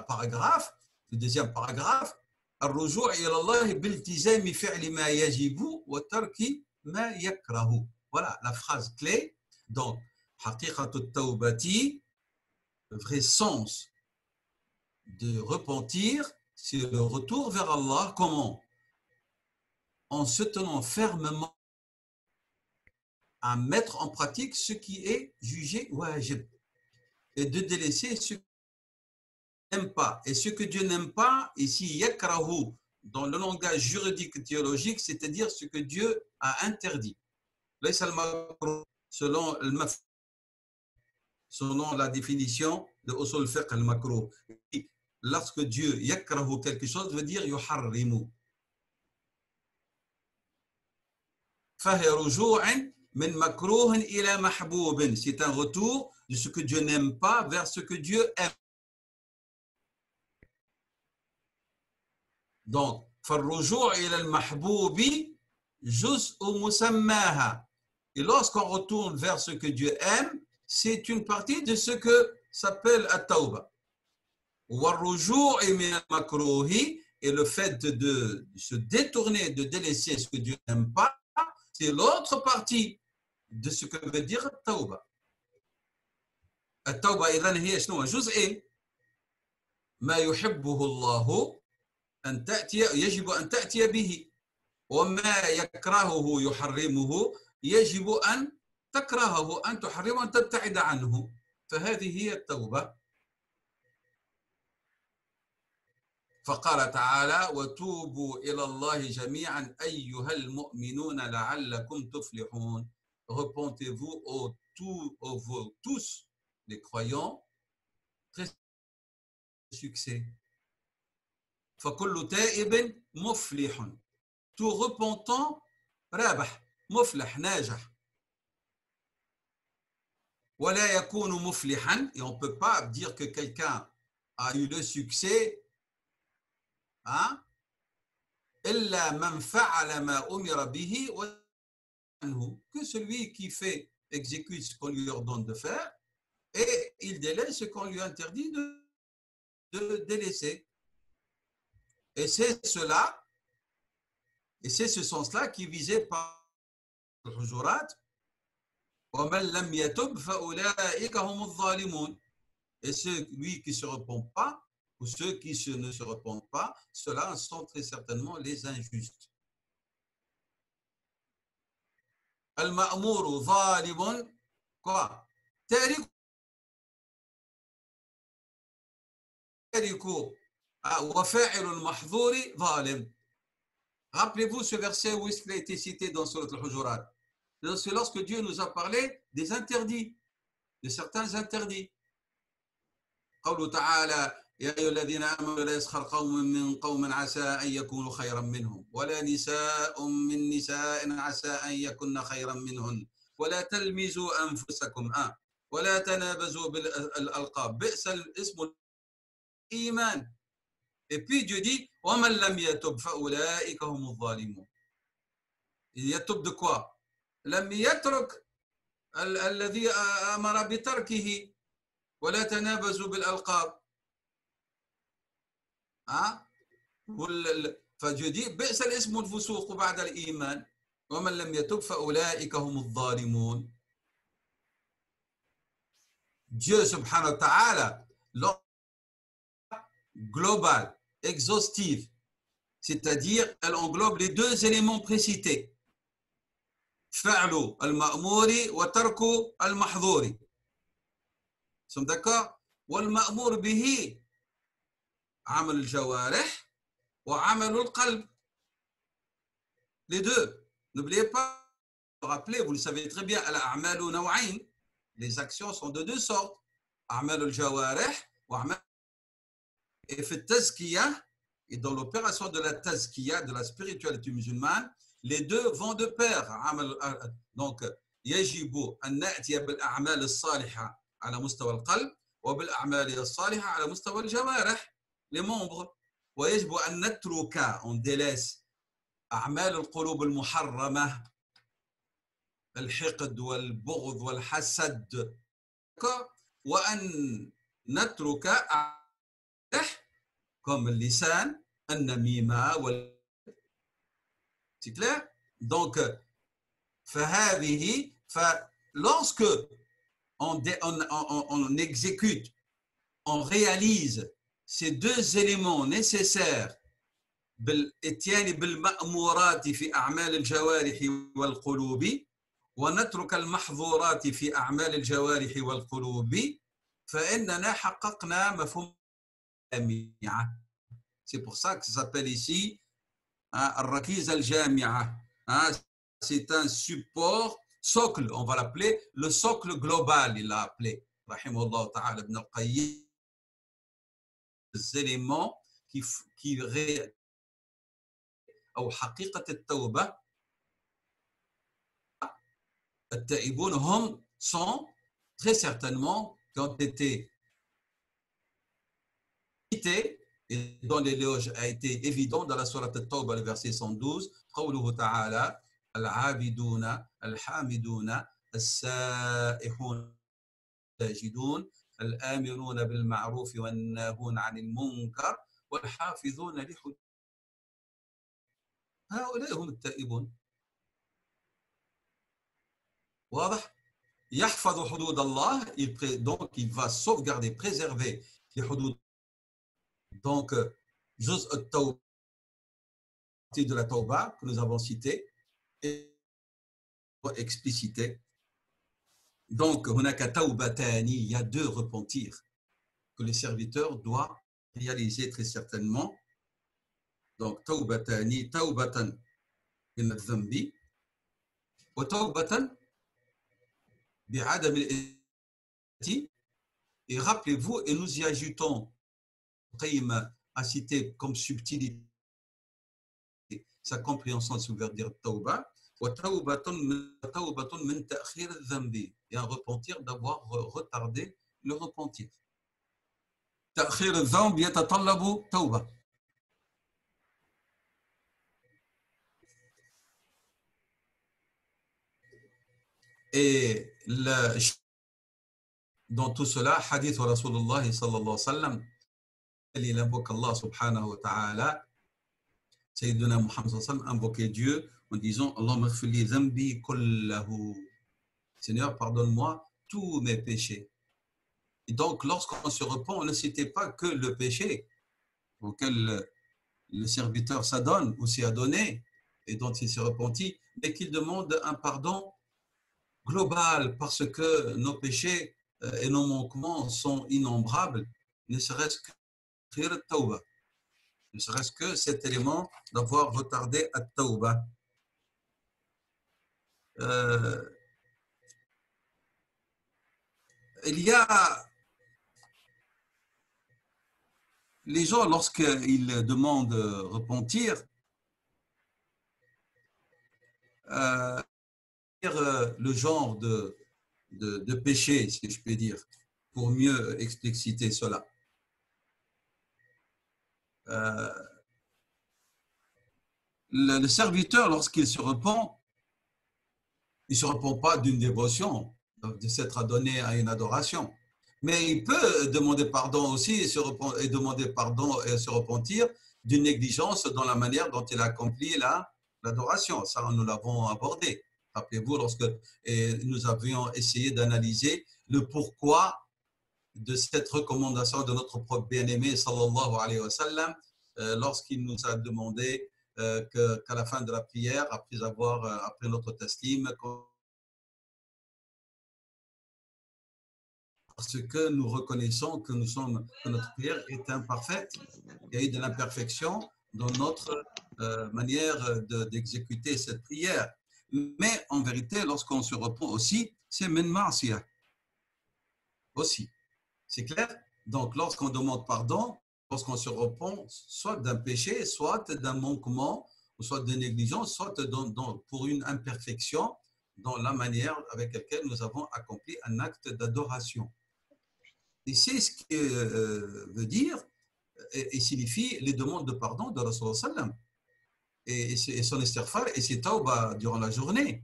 paragraphe, le deuxième paragraphe, الرجوع إلى الله بالتزام فعل ما يجب وترك ما يكره. Voilà la phrase clé. Donc, حقيقة التوبة, le vrai sens de repentir, c'est le retour vers Allah. Comment? En se tenant fermement à mettre en pratique ce qui est jugé wajib et de délaisser ce que Dieu n'aime pas. Et ce que Dieu n'aime pas, ici, yakrahu, dans le langage juridique théologique, c'est-à-dire ce que Dieu a interdit. Selon la définition de usul fiqh al-makruh. Lorsque Dieu yakrahu quelque chose, veut dire yuharrimu. فهي رجوع من مكروه إلى محبوب. C'est un retour de ce que Dieu n'aime pas vers ce que Dieu aime. Donc, فالرجوع إلى المحبوب جزء مسماها. Et lorsqu'on retourne vers ce que Dieu aime, c'est une partie de ce que s'appelle at-tawbah. والرجوع من المكروه, et le fait de se détourner, de délaisser ce que Dieu n'aime pas, c'est l'autre partie de ce que veut dire التوبة. التوبة إذن هي شنو؟ جزئين. ما يحبه الله أن تأتي يجب أن تأتي به، وما يكرهه يحرمه يجب أن تكرهه، أن تحرمه، أن تبتعد عنه. فهذه هي التوبة. فقال تعالى وتوبوا إلى الله جميعا أيها المؤمنون لعلكم تفلحون. Repentez-vous tous les croyants, très succès. فكل تائب مفلح. Tout repentant رابح، مفلح، ناجح. ولا يكون مفلحا, et on ne peut pas dire que quelqu'un a eu le succès إلا من فعل ما أمر به وعنه, que celui qui exécute ce qu'on lui ordonne de faire et il délaisse ce qu'on lui interdit de délaisser. Et c'est cela, et c'est ce sens-là qui est visé par le Hujurat. وَمَنْ لَمْ يَتُبْ فَأُولَٰئِكَ هُمُ الظَّالِمُونَ. Et celui qui ne se repent pas, ou ceux qui ne se repentent pas, ceux-là sont très certainement les injustes. Al-ma'mour zalimun, quoi? Tariku وفاعل المحظور ظالم. Rappelez-vous ce verset où il a été cité dans Surat al-Hujurat. C'est lorsque Dieu nous a parlé des interdits, de certains interdits. قوله تعالى يا أيها الذين آمنوا لا يسخر قوم من قوم عسى أن يكونوا خيرا منهم ولا نساء من نساء عسى أن يكن خيرا منهن ولا تلمزوا أنفسكم ولا تنابزوا بالألقاب بئس الاسم الإيمان. Et puis Dieu dit ومن لم يتب فأولئك هم الظالمون. Il يتب de quoi? لم يترك الذي أمر بتركه ولا تنابزوا بالألقاب. فديو dit بئس الاسم الفسوق بعد الإيمان ومن لم يتب فأولئك هم الظالمون. Dieu subhanahu wa ta'ala, global, exhaustive, c'est-à-dire elle englobe les deux éléments précités. فعل المأمور وترك المحظور. Sommes d'accord? والمأمور به عمل الجوارح وعمل القلب. Les deux. N'oubliez pas, rappelez, vous le savez très bien, الأعمال نوعين. Les actions sont de deux sortes. أعمال الجوارح وأعمال. Et في التزكية, et dans l'opération de la tazkiya, de la spiritualité musulmane, les deux vont de pair. Donc, يجب أن نأتي بالأعمال الصالحة على مستوى القلب وبالأعمال الصالحة على مستوى الجوارح les membres. ويجب أن نترك on délaisse أعمال القلوب المحرمة الحقد والبغض والحسد وأن نترك comme اللسان النميمة c'est clair? Donc فهذه lorsque on exécute, on réalise ces deux éléments nécessaires بالإتيان بالمأمورات في أعمال الجوارح والقلوب ونترك المحظورات في أعمال الجوارح والقلوب فإننا حققنا مفهوم الجامعة. C'est pour ça que ça s'appelle ici الركيزة الجامعة. C'est un support socle, on va l'appeler le socle global, il l'a appelé rahimahullah ta'ala ibn al-Qayyim, les éléments qui أو حقيقة التوبة. التائبون هم sont très certainement qui ont été cités et dont l'éloge a été évident dans la sourate At-Tawbah, le verset 112, قوله تعالى العابدون الحامدون السائحون الساجدون الآمرون بالمعروف والناهون عن المنكر والحافظون لحدود. هؤلاء هم التائبون. واضح؟ يحفظ حدود الله, donc il va sauvegarder, préserver les حدود. Donc جزء التوبة de la Tawbah que nous avons cité et explicité. Donc هناك توبتان, il y a deux repentirs que le serviteur doit réaliser très certainement. Donc توبتان, توبة من الذنب وتوبة بعدم الإثم. Et rappelez-vous, et nous y ajoutons, Qayyim a cité comme subtilité sa compréhension de ce verbe dire tawba, وتوبة من تأخير الذنب, et un repentir d'avoir retardé le repentir. تأخير الذنب يتطلب توبة. Et dans tout cela, hadith wa Rasulullah sallallahu alayhi wa sallam, il invoque Allah subhanahu wa ta'ala, Sayyiduna Muhammad sallallahu alayhi wa sallam, invoquer Dieu en disant Allahumma ighfir li dhanbi kullahu. Seigneur, pardonne-moi tous mes péchés. Et donc, lorsqu'on se repent, on ne citait pas que le péché auquel le serviteur s'adonne ou s'est adonné et dont il s'est repenti, mais qu'il demande un pardon global parce que nos péchés et nos manquements sont innombrables, ne serait-ce que khir tawbah. ne serait-ce que cet élément d'avoir retardé at-tawbah. Il y a les gens, lorsqu'ils demandent repentir, le genre de péché, si je peux dire, pour mieux expliciter cela. Le serviteur, lorsqu'il se repent, il ne se repent pas d'une dévotion, de s'être adonné à une adoration. Mais il peut demander pardon aussi et demander pardon et se repentir d'une négligence dans la manière dont il a accompli l'adoration. Ça, nous l'avons abordé. Rappelez-vous, lorsque nous avions essayé d'analyser le pourquoi de cette recommandation de notre propre bien-aimé, sallallahu alayhi wa sallam, lorsqu'il nous a demandé qu'à la fin de la prière, après notre taslim, parce que nous reconnaissons que notre prière est imparfaite, il y a eu de l'imperfection dans notre manière d'exécuter cette prière. Mais en vérité, lorsqu'on se repent aussi, c'est min ma'siyah aussi. C'est clair? Donc, lorsqu'on demande pardon, lorsqu'on se repent, soit d'un péché, soit d'un manquement, soit de négligence, soit pour une imperfection dans la manière avec laquelle nous avons accompli un acte d'adoration. Et c'est ce qui veut dire et signifie les demandes de pardon de Rasulullah sallam et son istighfar et ses tawbah durant la journée.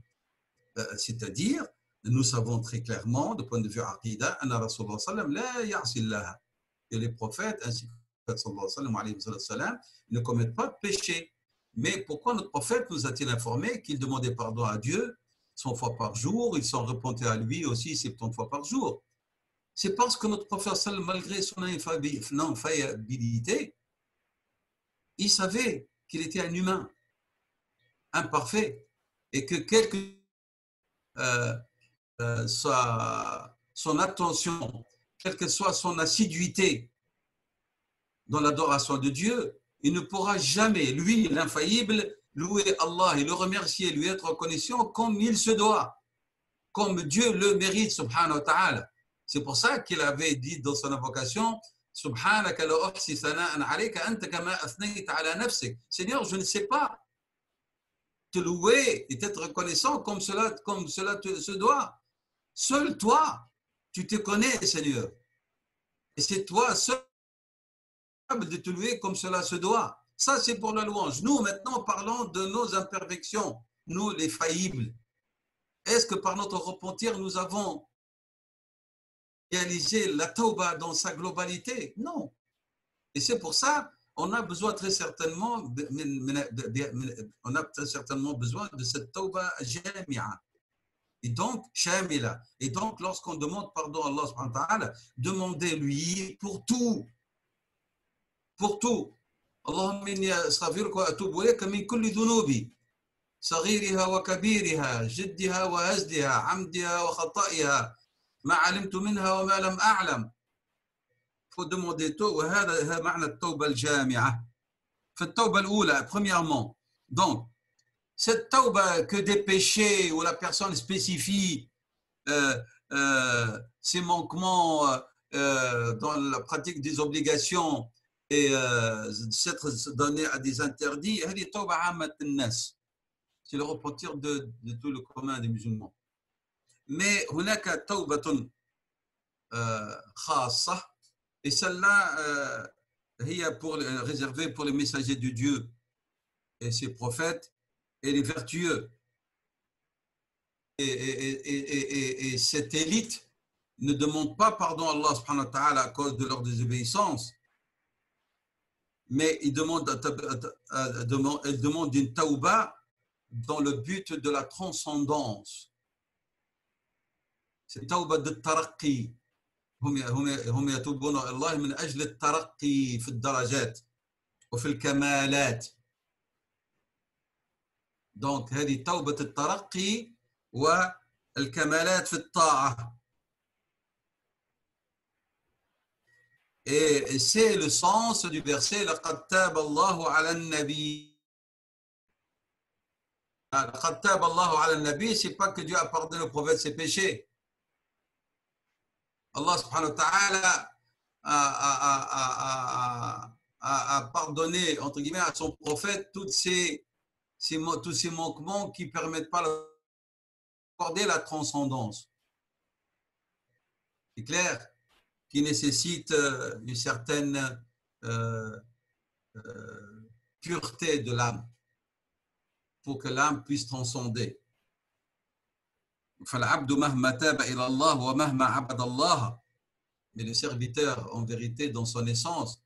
C'est-à-dire, nous savons très clairement, du point de vue aqidah, anna Rasulullah sallam la ya'sillah. Et les prophètes, ainsi que sallallahu alayhi wa sallam, ne commettent pas de péché. Mais pourquoi notre prophète nous a-t-il informé qu'il demandait pardon à Dieu 100 fois par jour, il s'en repentait à lui aussi 70 fois par jour? C'est parce que notre prophète, malgré son infaillibilité, il savait qu'il était un humain imparfait et que quelle que soit son attention, quelle que soit son assiduité dans l'adoration de Dieu, il ne pourra jamais, lui, l'infaillible, louer Allah et le remercier, lui être reconnaissant comme il se doit, comme Dieu le mérite, subhanahu wa ta'ala. C'est pour ça qu'il avait dit dans son invocation Subhanaka la uhsi sana'an alayka anta kama athnayta ala nafsik. Seigneur, je ne sais pas te louer et t'être reconnaissant comme cela se doit. Seul toi, tu te connais, Seigneur. Et c'est toi seul de te louer comme cela se doit. Ça, c'est pour la louange. Nous, maintenant, parlons de nos imperfections, nous, les faillibles. Est-ce que par notre repentir, nous avons réaliser la tauba dans sa globalité? Non. Et c'est pour ça on a besoin très certainement besoin de cette tauba jami'a. Et donc, shamila. Et donc, lorsqu'on demande pardon à Allah subhanahu wa ta'ala, demandez-lui pour tout. Pour tout. Allahumma inni astaghfiruka wa atubu ilayka min kulli dhunubi. صغيرها وكبيرها جدها وهزلها عمدها وخطئها ما علمت منها وما لم أعلم. Il faut demander tout. وهذا معنى التوبة الجامعة. في التوبة الأولى, premièrement, donc, cette tauba que des péchés où la personne spécifie ses manquements dans la pratique des obligations et s'être donné à des interdits, هذه توبة عامة الناس. C'est le repentir de tout le commun des musulmans. Mais هناك توبة خاصة et celle-là هي réservée pour les messagers de Dieu et ses prophètes et les vertueux. Et cette élite ne demande pas pardon à Allah subhanahu wa ta'ala à cause de leur désobéissance, mais ils demandent une tauba dans le but de la transcendance. C'est tauba de taraqi. هم يتوبون إلى الله من أجل الترقي في الدرجات وفي الكمالات. Donc هذه توبة الترقي والكمالات في الطاعة. Et c'est le sens du verset لقد تاب الله على النبي. لقد تاب الله على النبي, c'est pas que Dieu a pardonné au prophète ses péchés. Allah subhanahu wa ta'ala a pardonné, entre guillemets, à son prophète tous ces manquements qui ne permettent pas d'accorder la transcendance. C'est clair, qui nécessite une certaine pureté de l'âme pour que l'âme puisse transcender. فالعبد مهما تاب إلى الله ومهما عبد الله. Mais le serviteur, en vérité, dans son essence,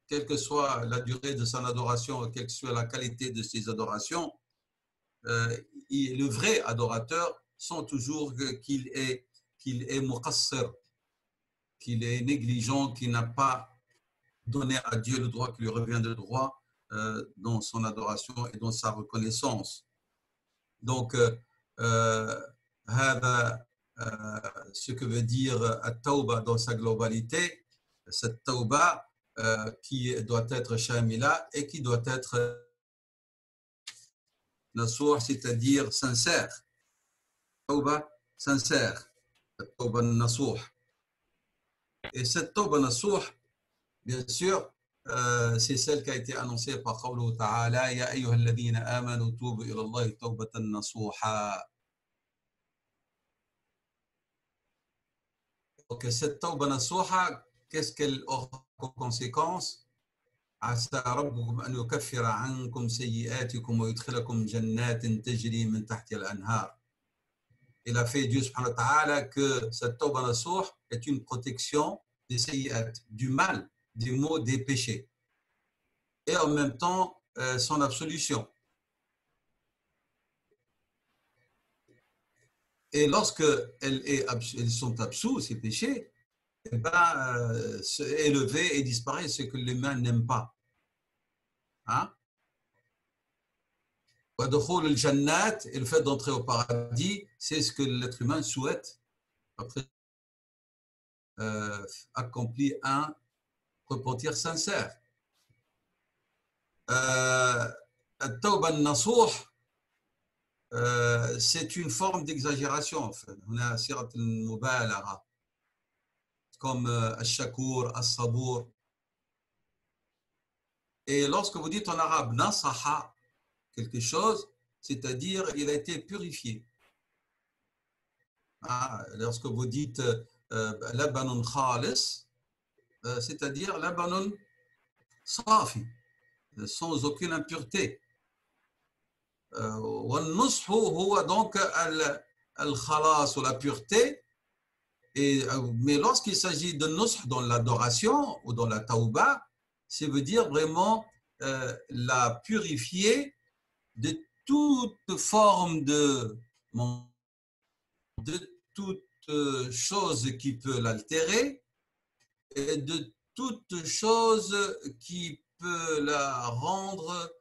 quelle que soit la durée de son adoration, quelle que soit la qualité de ses adorations, le vrai adorateur sent toujours qu'il est muqassir, qu'il est négligent, qu'il n'a pas donné à Dieu le droit qui lui revient de droit dans son adoration et dans sa reconnaissance. Donc, ce que veut dire at-tawba dans sa globalité, cette tawba qui doit être shamila et qui doit être nasuh, c'est-à-dire sincère. Tawba sincère, tawba nasuh. Et cette tawba nasuh, bien sûr, c'est celle qui a été annoncée par qawluhu ta'ala ya ayyuhalladhina amanu tubu ila Allahi tawbatan nasuha. Donc cette tawba nasuha, qu'est-ce qu'elle aura comme conséquence? عسى ربكم أن يكفر عنكم سيئاتكم ويدخلكم جنات تجري من تحتها الأنهار. Il a fait Dieu subhanahu wa ta'ala que cette tawba nasuh est une protection des sayyi'at, du mal, des maux, des péchés, et en même temps son absolution. Et lorsque elles sont absous, ces péchés, eh ben, élever et disparaître ce que l'humain n'aime pas. Hein? Et le fait d'entrer au paradis, c'est ce que l'être humain souhaite après accomplir un repentir sincère. Tawba nasuh, c'est une forme d'exagération en fait. On a sirat al-mubalagha, comme al-shakur, al-sabour. Et lorsque vous dites en arabe nasaha quelque chose, c'est-à-dire il a été purifié. Lorsque vous dites labanun khalis, c'est-à-dire labanun safi, sans aucune impureté. والنصح هو donc al-khalas ou la pureté. Mais lorsqu'il s'agit de nusх dans l'adoration ou dans la tauba, ça veut dire vraiment la purifier de toute forme de toute chose qui peut l'altérer et de toute chose qui peut la rendre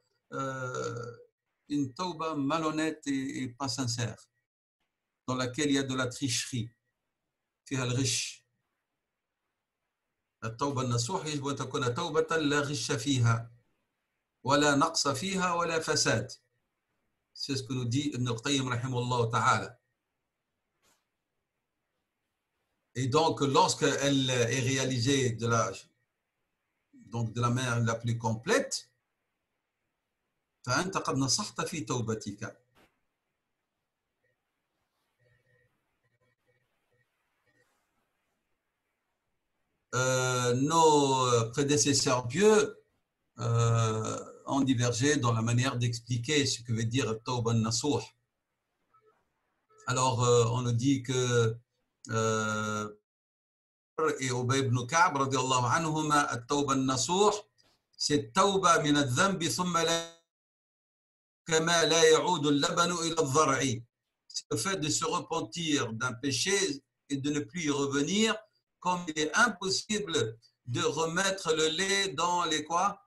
une tauba malhonnête et pas sincère, dans laquelle il y a de la tricherie. فيها الغش. التوبة النصوح يجب أن تكون توبة لا غش فيها ولا نقص فيها ولا فساد. C'est ce que nous dit Ibn al-Qayyim rahimahullah ta'ala. Et donc lorsqu'elle est réalisée de la manière la plus complète, فأنت قد نصحت في توبتك. Nos prédécesseurs pieux ont divergé dans la manière d'expliquer ce que veut dire Tawba nasuh. Alors, on nous dit que et Ubay ibn Ka'b radiyallahu anhuma at-Tawba nasuh, c'est Tawba min adh-dhanbi thumma la kama la ya'udu al-labanu ila adh-dhar'i. C'est le fait de se repentir d'un péché et de ne plus y revenir, comme il est impossible de remettre le lait dans les quoi?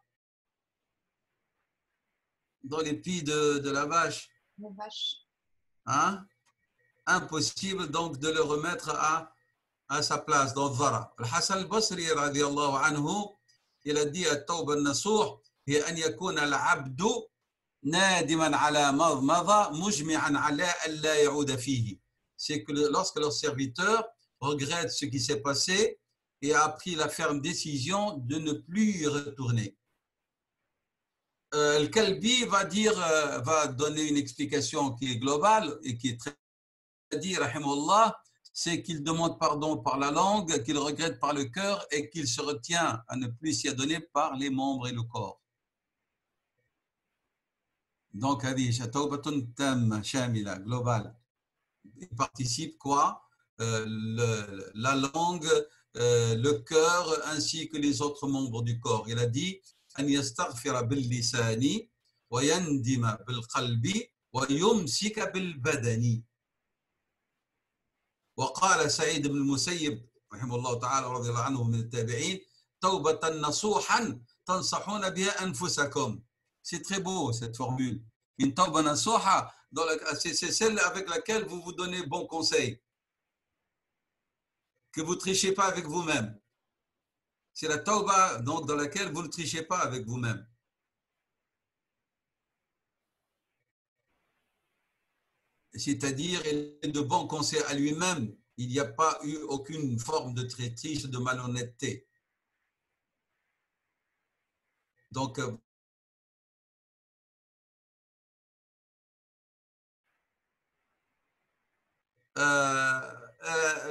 Dans les pieds de la vache. La vache. Hein? Impossible donc de le remettre à sa place dans Dhara. Al-Hassan al-Basri radiyallahu anhu, il a dit at-tawba an-nasuh hiya an yakuna al-'abdu nadiman ala ma madha mujmi'an ala an la ya'uda fihi. C'est que lorsque leur serviteur regrette ce qui s'est passé et a pris la ferme décision de ne plus y retourner. Al-Kalbi va donner une explication qui est globale et qui est très dit, rahimahullah, c'est qu'il demande pardon par la langue, qu'il regrette par le cœur et qu'il se retient à ne plus s'y adonner par les membres et le corps. Donc, tawbatun tam shamila, global. Il participe quoi? La langue, le cœur ainsi que les autres membres du corps. Il a dit أن يستغفر باللسان ويندم بالقلب ويمسك بالبدن. وقال سعيد بن المسيب رحمه الله تعالى رضي الله عنه من التابعين توبة نصوحا تنصحون بها أنفسكم. C'est très beau cette formule. Une tawba nasuha, c'est celle avec laquelle vous vous donnez bon conseil. Que vous ne trichez pas avec vous-même. C'est la tawba donc dans laquelle vous ne trichez pas avec vous-même. C'est-à-dire, il est de bons conseils à lui-même. Il n'y a pas eu aucune forme de traîtrise, de malhonnêteté. Donc,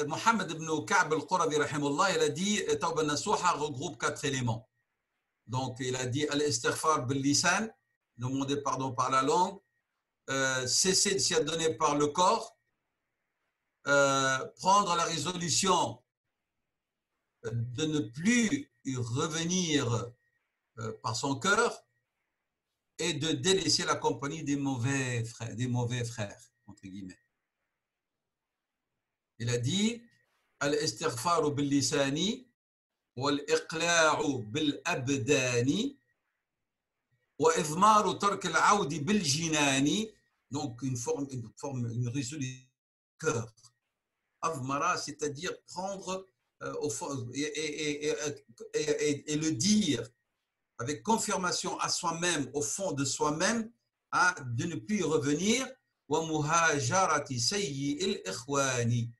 Mohammed ibn Ka'b al-Qurabi, rahimahullah, il a dit Tawba Nasuha regroupe 4 éléments. Donc, il a dit Al-Istighfar bil-lisan, demander pardon par la langue, cesser de s'y adonner par le corps, prendre la résolution de ne plus y revenir par son cœur et de délaisser la compagnie des mauvais frères, entre guillemets. Il a dit Al-istighfaru bil-lisani wal-iqla'u bil-abdani wa idmaru tark al-'awdi bil-jinani. Donc une résolution du cœur. Avmara, c'est-à-dire prendre au fond et le dire avec confirmation à soi-même, au fond de soi-même, de ne plus y revenir. Wa muhajarati sayyi'il ikhwani.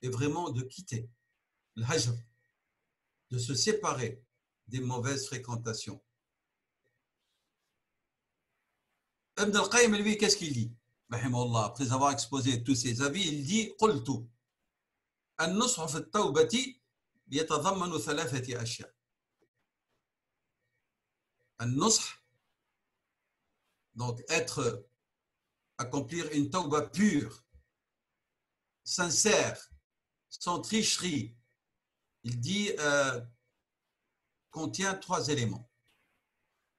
Et vraiment de quitter le hajr, de se séparer des mauvaises fréquentations. Ibn al-Qayyim, lui, qu'est-ce qu'il dit? Après avoir exposé tous ses avis, il dit قلت النصح في التوبة يتضمن 3 أشياء. النصح, donc accomplir une tawba pure, sincère, sans tricherie, il dit contient 3 éléments.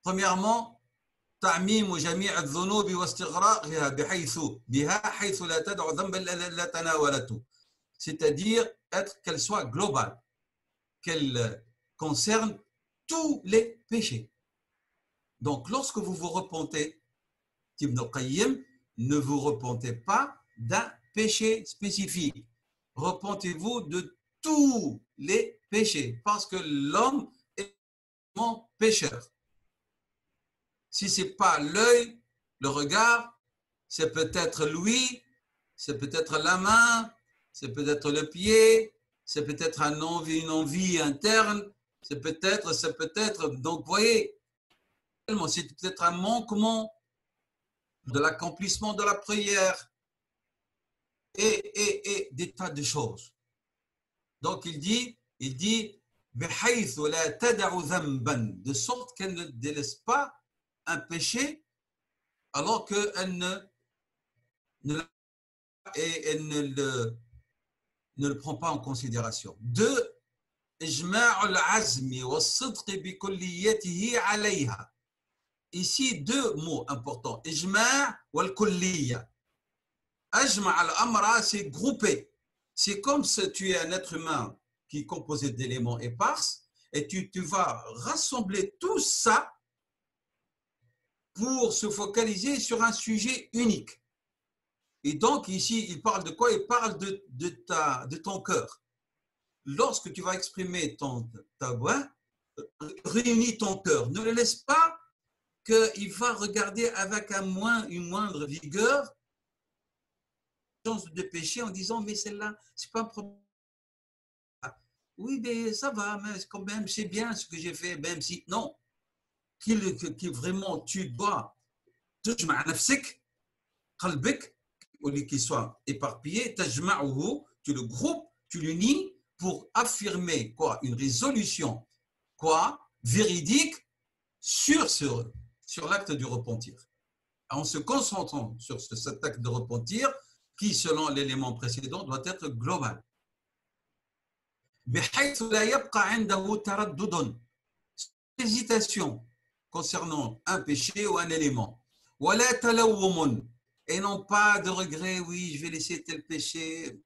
Premièrement, تعميم جميع الذنوب واستغراقها بها حيث لا تدع ذنبا لا تناولته. C'est-à-dire qu'elle soit globale, qu'elle concerne tous les péchés. Donc, lorsque vous vous repentez, Ibn al-Qayyim, ne vous repentez pas d'un péché spécifique. Repentez-vous de tous les péchés, parce que l'homme est mon pécheur. Si ce n'est pas l'œil, le regard, c'est peut-être l'ouïe, c'est peut-être la main, c'est peut-être le pied, c'est peut-être une envie interne, c'est peut-être, donc vous voyez, c'est peut-être un manquement de l'accomplissement de la prière et des tas de choses. Donc il dit بحيث لا تدع ذنبا, de sorte qu'elle ne délaisse pas un péché alors qu'elle ne le prend pas en considération. 2, إجماع العزم والصدق بكليته عليها. Ici 2 mots importants, إجماع والكلية. أجمع الأمر, c'est grouper. C'est comme si tu es un être humain qui est composé d'éléments épars et tu vas rassembler tout ça pour se focaliser sur un sujet unique. Et donc, ici, il parle de quoi? Il parle de ton cœur. Lorsque tu vas exprimer ta voix, réunis ton cœur. Ne le laisse pas qu'il va regarder avec une moindre vigueur de péché en disant, mais celle-là, c'est pas un problème. Oui, mais ça va, mais quand même, c'est bien ce que j'ai fait, même si. Non, vraiment, tu dois تجمع نفسك قلبك qu'il soit éparpillé تجمعه, tu le groupes, tu l'unis pour affirmer quoi? Une résolution quoi? Véridique sur l'acte du repentir. En se concentrant sur cet acte de repentir qui, selon l'élément précédent, doit être global. بحيث لا يبقى عنده تردد, hésitation concernant un péché ou un élément. ولا تلوم, et non pas de regret, oui, je vais laisser tel péché.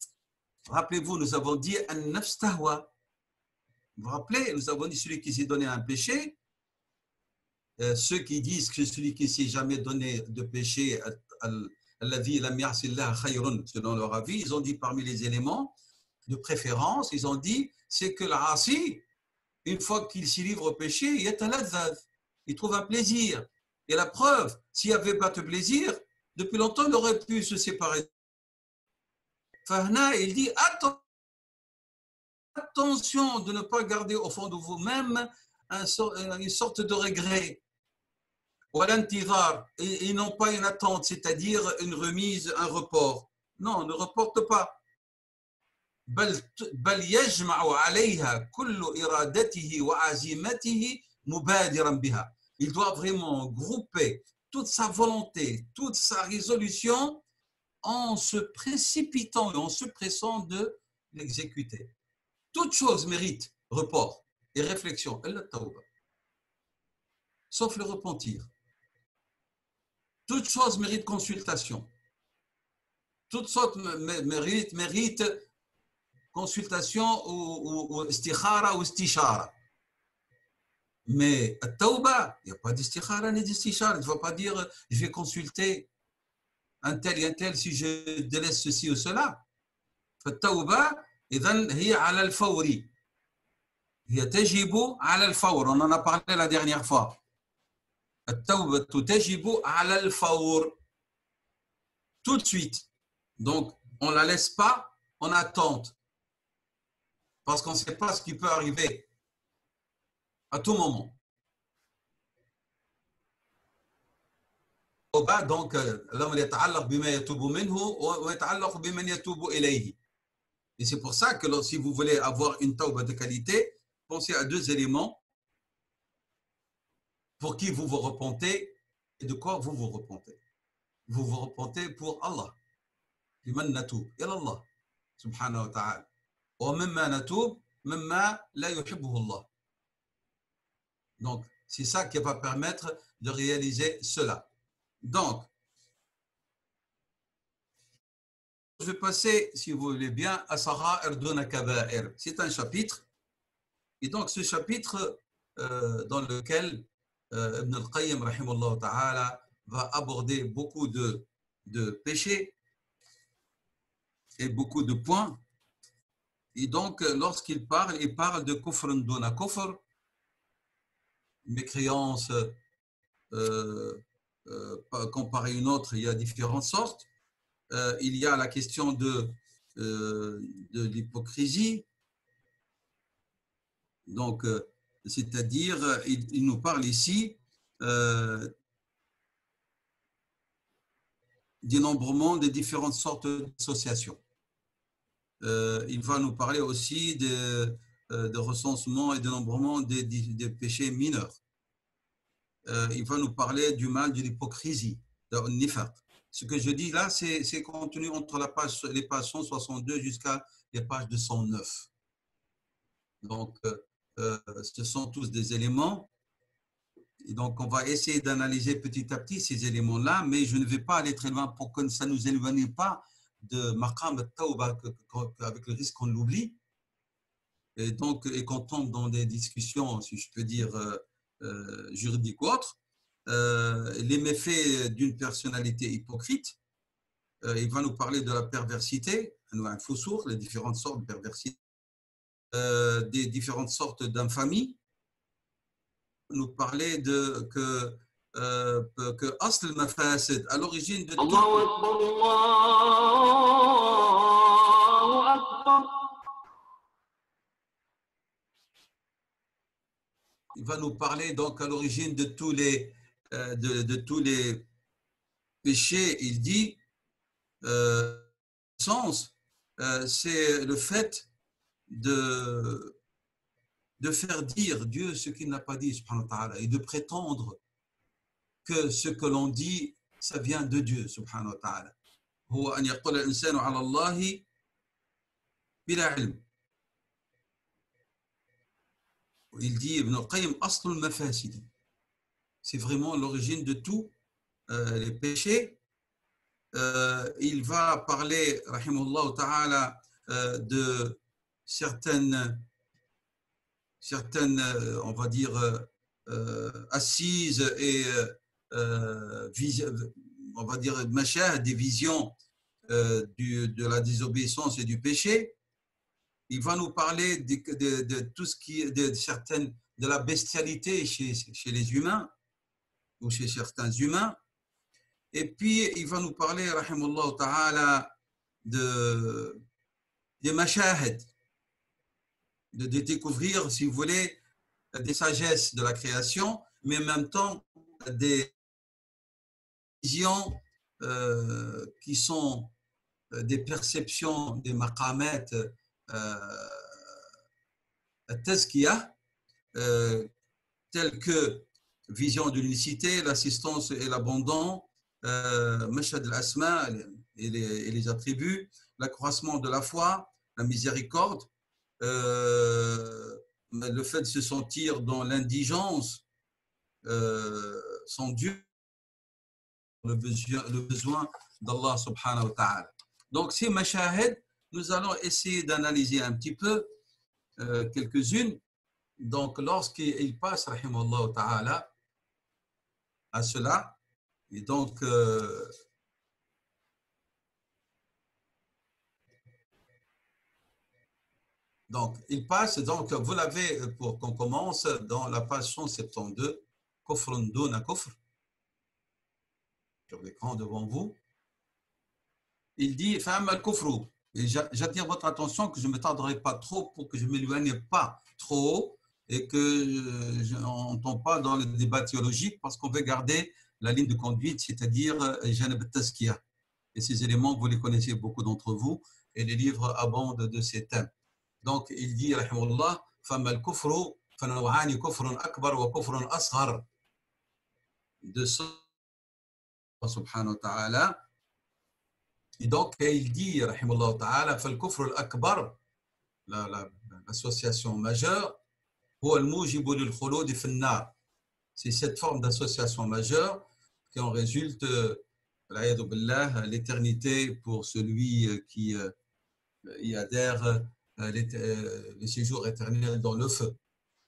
Rappelez-vous, nous avons dit an-nafs tahwa. Vous vous rappelez, nous avons dit celui qui s'est donné un péché, ceux qui disent que celui qui s'est jamais donné de péché, selon leur avis, ils ont dit parmi les éléments de préférence, ils ont dit, c'est que l'asi, une fois qu'il s'y livre au péché, il trouve un plaisir. Et la preuve, s'il n'y avait pas de plaisir, depuis longtemps, il aurait pu se séparer. Fahna, il dit, attention de ne pas garder au fond de vous-même une sorte de regret. Et non pas une attente, c'est-à-dire une remise, un report. Non, ne reporte pas. بل يجمع عليها كل إرادته وعزيمته مبادرا بها. Il doit vraiment grouper toute sa volonté, toute sa résolution en se précipitant et en se pressant de l'exécuter. Toute chose mérite report et réflexion, sauf le repentir. Toute chose mérite consultation. Toute sorte mérite consultation ou istikhara ou istishara. Mais at-tawba, il n'y a pas d'istikhara ni d'istishara. Tu ne vas pas dire je vais consulter un tel et un tel si je délaisse ceci ou cela. At-tawba, idhan hiya ala al-fawri. Hiya tajibu ala al-fawr. On en a parlé la dernière fois. At-tawba tajibu ala al-fawr. Tout de suite. Donc, on ne la laisse pas en attente. Parce qu'on ne sait pas ce qui peut arriver à tout moment. Donc, et c'est pour ça que si vous voulez avoir une tawba de qualité, pensez à deux éléments pour qui vous vous repentez et de quoi vous vous repentez. Vous vous repentez pour Allah. لمن نتوب إلى الله سبحانه وتعالى ومما نتوب مما لا يحبه الله. Donc, c'est ça qui va permettre de réaliser cela. Donc, je vais passer, si vous voulez bien, à Sara'ir Duna Kaba'ir. C'est un chapitre. Et donc, ce chapitre dans lequel Ibn al-Qayyim, rahimahullah ta'ala, va aborder beaucoup de péchés et beaucoup de points. Et donc, lorsqu'il parle, il parle de kufr duna kufr, mécréance comparée à une autre, il y a différentes sortes. Il y a la question de l'hypocrisie. Donc, c'est-à-dire, il nous parle ici dénombrement des différentes sortes d'associations. Il va nous parler aussi de recensement et dénombrement des péchés mineurs. Il va nous parler du mal de l'hypocrisie, de nifaq. Ce que je dis là, c'est contenu entre les pages 162 jusqu'à les pages 209. Donc, ce sont tous des éléments. Et donc, on va essayer d'analyser petit à petit ces éléments-là, mais je ne vais pas aller très loin pour que ça ne nous éloigne pas de maqam at-tawba, avec le risque qu'on l'oublie. Et donc, et qu'on tombe dans des discussions, si je peux dire, juridiques ou autres, les méfaits d'une personnalité hypocrite, il va nous parler de la perversité, les différentes sortes de perversité, des différentes sortes d'infamie, nous parler de que asl mafasid, à l'origine de tout. Allahu Akbar, Allahu Akbar. Il va nous parler donc à l'origine de tous les péchés. Il dit sens, c'est le fait de faire dire Dieu ce qu'il n'a pas dit, subhanahu wa ta'ala, et de prétendre que ce que l'on dit, ça vient de Dieu, subhanahu wa ta'ala. هو أن يقول الإنسان على الله بلا علم. Il dit Ibn al-Qayyim, أصل المفاسد. C'est vraiment l'origine de tous les péchés. Il va parler, rahimahullah ta'ala, de certaines on va dire, assises et on va dire, mashah, des visions de la désobéissance et du péché. Il va nous parler de tout ce qui est de la bestialité chez les humains ou chez certains humains. Et puis, il va nous parler, rahimahullah ta'ala, des mashahid, de découvrir, si vous voulez, des sagesses de la création, mais en même temps des visions qui sont des perceptions, des maqamat tazkiyah, telles que vision de l'unicité, l'assistance et l'abandon, mashhad al-asma et les attributs, l'accroissement de la foi, la miséricorde, le fait de se sentir dans l'indigence sans Dieu, le besoin d'Allah subhanahu wa ta'ala. Donc ces mashahid, nous allons essayer d'analyser un petit peu quelques-unes. Donc lorsqu'il passe, rahimahullah ta'ala, à cela, et donc il passe, donc vous l'avez, pour qu'on commence, dans la page 172, Kufrun duna kufr, sur l'écran devant vous. Il dit, Fa'amma al-kufru. Et j'attire votre attention que je ne m'étendrai pas trop pour que je ne m'éloigne pas trop et que je n'entends pas dans le débat théologique parce qu'on veut garder la ligne de conduite, c'est-à-dire Janab al-Tazkiyah. Et ces éléments, vous les connaissez, beaucoup d'entre vous, et les livres abondent de ces thèmes. Donc, il dit, rahimahullah, Fa'amma al-kufru, fanaw'ani kufrun akbar wa kufrun asghar. De ça, subhanahu wa ta'ala. Et donc, il dit, rahimahullah ta'ala, fal-kufr al-akbar, l'association majeure, huwa al-mujibu lil-khulud fi an-nar. C'est cette forme d'association majeure qui en résulte, l'éternité pour celui qui y adhère, le séjour éternel dans le feu.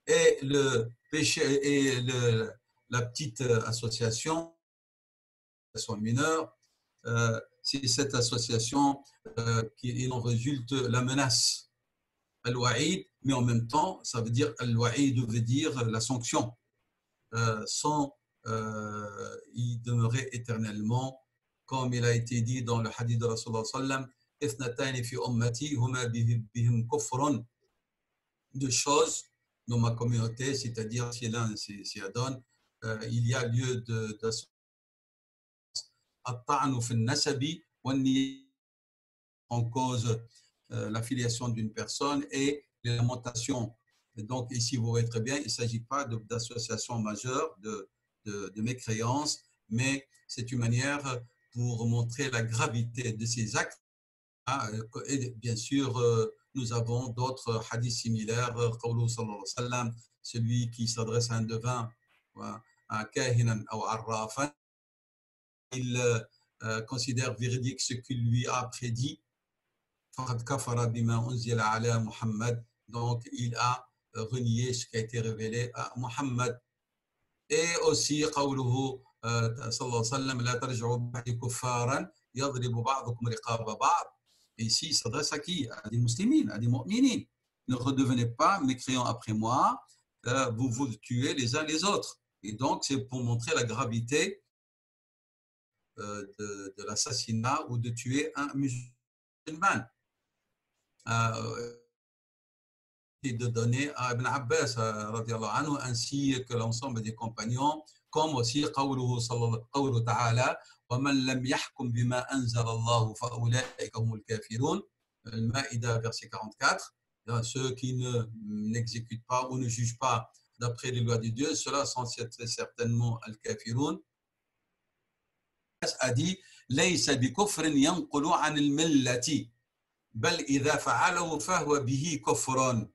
Et le péché et la petite association mineure, c'est cette association qui en résulte la menace, al-wa'id, mais en même temps, ça veut dire, al-wa'id veut dire la sanction, sans y demeurer éternellement, comme il a été dit dans le hadith de Rasulullah sallam, ithnatani fi ummati huma bihim kufrun, deux choses dans ma communauté, c'est-à-dire si l'un s'y adonne, il y a lieu d'association en cause l'affiliation d'une personne et les lamentations. Et donc ici, vous voyez très bien, il ne s'agit pas d'association majeure de mécréance, mais c'est une manière pour montrer la gravité de ces actes. Et bien sûr, nous avons d'autres hadiths similaires, celui qui s'adresse à un devin, à kahinan ou arrafan, il considère véridique ce qu'il lui a prédit. Donc il a renié ce qui a été révélé à Muhammad. Et aussi, قوله صلى الله عليه وسلم لا ترجعوا بعدي كفارا يضرب بعضكم رقاب بعض. Et ici, il s'adresse à qui? À des musulmans, à des mu'minines. Ne redevenez pas mécréants après moi, vous vous tuez les uns les autres. Et donc, c'est pour montrer la gravité de l'assassinat ou de tuer un musulman. Et de donner à Ibn Abbas anhu, ainsi que l'ensemble des compagnons, comme aussi قوله تعالى ومن لم يحكم بما أنزل الله فأولئك هم الكافرون. Al-Maïda, verset 44. Ceux qui n'exécutent pas ou ne jugent pas d'après les lois de Dieu, ceux-là sont très certainement al-kafirun. A dit ليس بكفر ينقل عن الملة بل إذا فعله فهو به كفر.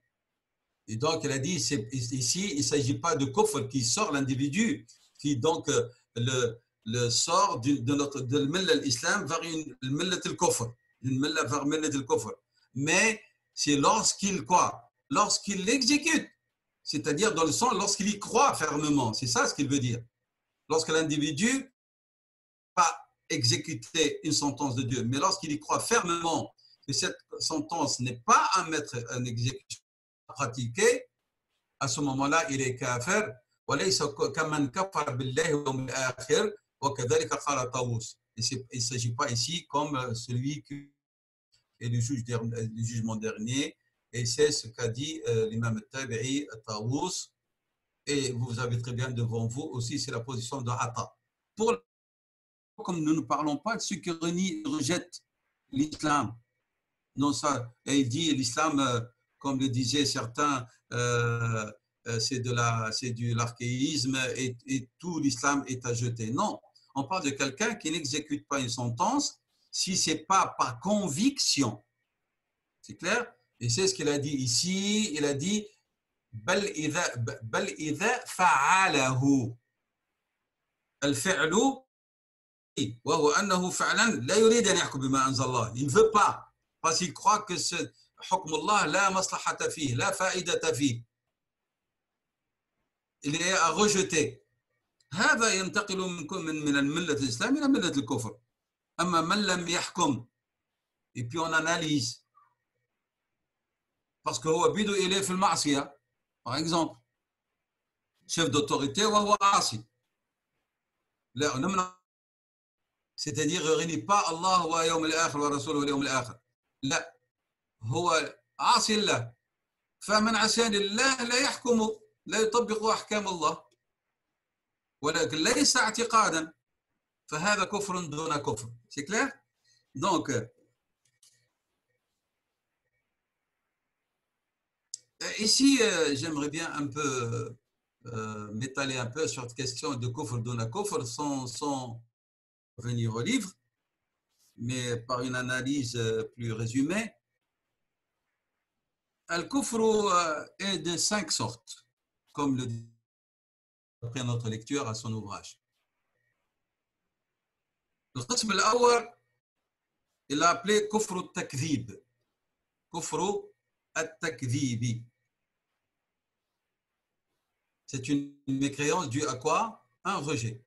Et donc, il a dit, ici, il ne s'agit pas de kufr qui sort l'individu, qui donc le sort de l'islam vers une millat al-kufr, une millat vers millat al-kufr. Mais c'est lorsqu'il quoi? Lorsqu'il l'exécute, c'est-à-dire dans le sens, lorsqu'il y croit fermement, c'est ça ce qu'il veut dire. Lorsque l'individu n'a pas exécuté une sentence de Dieu, mais lorsqu'il y croit fermement que cette sentence n'est pas à mettre en exécution, pratiquer, à ce moment-là, il est kafir. Il ne s'agit pas ici comme celui qui est le jugement dernier. Et c'est ce qu'a dit l'imam Tabi'i Tawus. Et vous avez très bien devant vous aussi, c'est la position de Atta. Comme nous ne parlons pas de ceux qui rejettent l'islam. Non, ça, et il dit l'islam, comme le disaient certains, c'est de l'archéisme et tout l'islam est à jeter. Non, on parle de quelqu'un qui n'exécute pas une sentence si ce n'est pas par conviction. C'est clair? Et c'est ce qu'il a dit ici. Il a dit بل إذا فعله الفعل وهو أنه فعلا لا يريد أن يحكم بما أنزل الله. Il ne veut pas parce qu'il croit que ce حكم الله لا مصلحة فيه لا فائدة فيه. Il est à rejeter. هذا ينتقل من الملة الإسلام إلى ملة الكفر. أما من لم يحكم, et puis on analyse parce que هو بيده إليه في المعصية. Par exemple, chef d'autorité وهو عاصي. لا, c'est-à-dire il ne réunit pas Allah wa yawm al-akhir wa rasuluhu wa yawm al-akhir. لا, هو عاصي الله. فمن عصى الله لا يحكم لا يطبق أحكام الله ولكن ليس اعتقادا فهذا كفر دون كفر. C'est clair? Donc ici j'aimerais bien un peu m'étaler un peu sur cette question de kufr duna kufr sans venir au livre, mais par une analyse plus résumée. Al-kufr est de 5 sortes, comme le dit après notre lecture à son ouvrage. Le qism al-awwal, il l'a appelé kufr al-takdhib. Kufr al-takdhibi. C'est une mécréance due à quoi? Un rejet.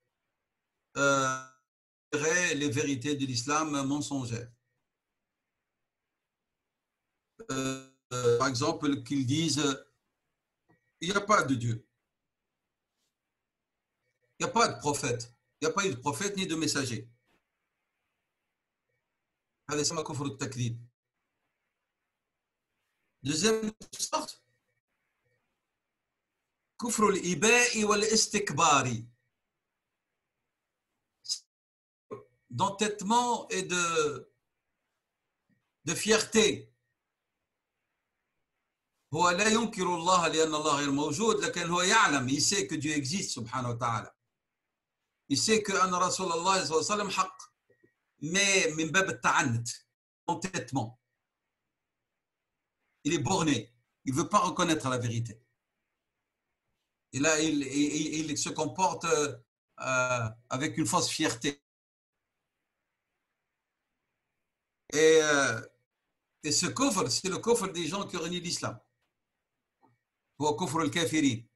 Les vérités de l'islam mensongères. Par exemple, qu'ils disent il n'y a pas de Dieu. Il n'y a pas de prophète. Il n'y a pas eu de prophète ni de messager. C'est kufr al-takdhib. Deuxième sorte, kufr al-iba'i wal-istikbari. D'entêtement et de fierté. هو لا ينكر الله لأن الله غير موجود لكن هو يعلم, il sait que Dieu existe subhanahu wa ta'ala. Il sait que أن رسول الله صلى الله عليه وسلم حق, mais من باب التعنت, entêtement. Il est borné, il ne veut pas reconnaître la vérité. Et là, il se comporte avec une fausse fierté. Et ce kufr, c'est le kufr des gens qui renient l'islam. هو كفر الكافرين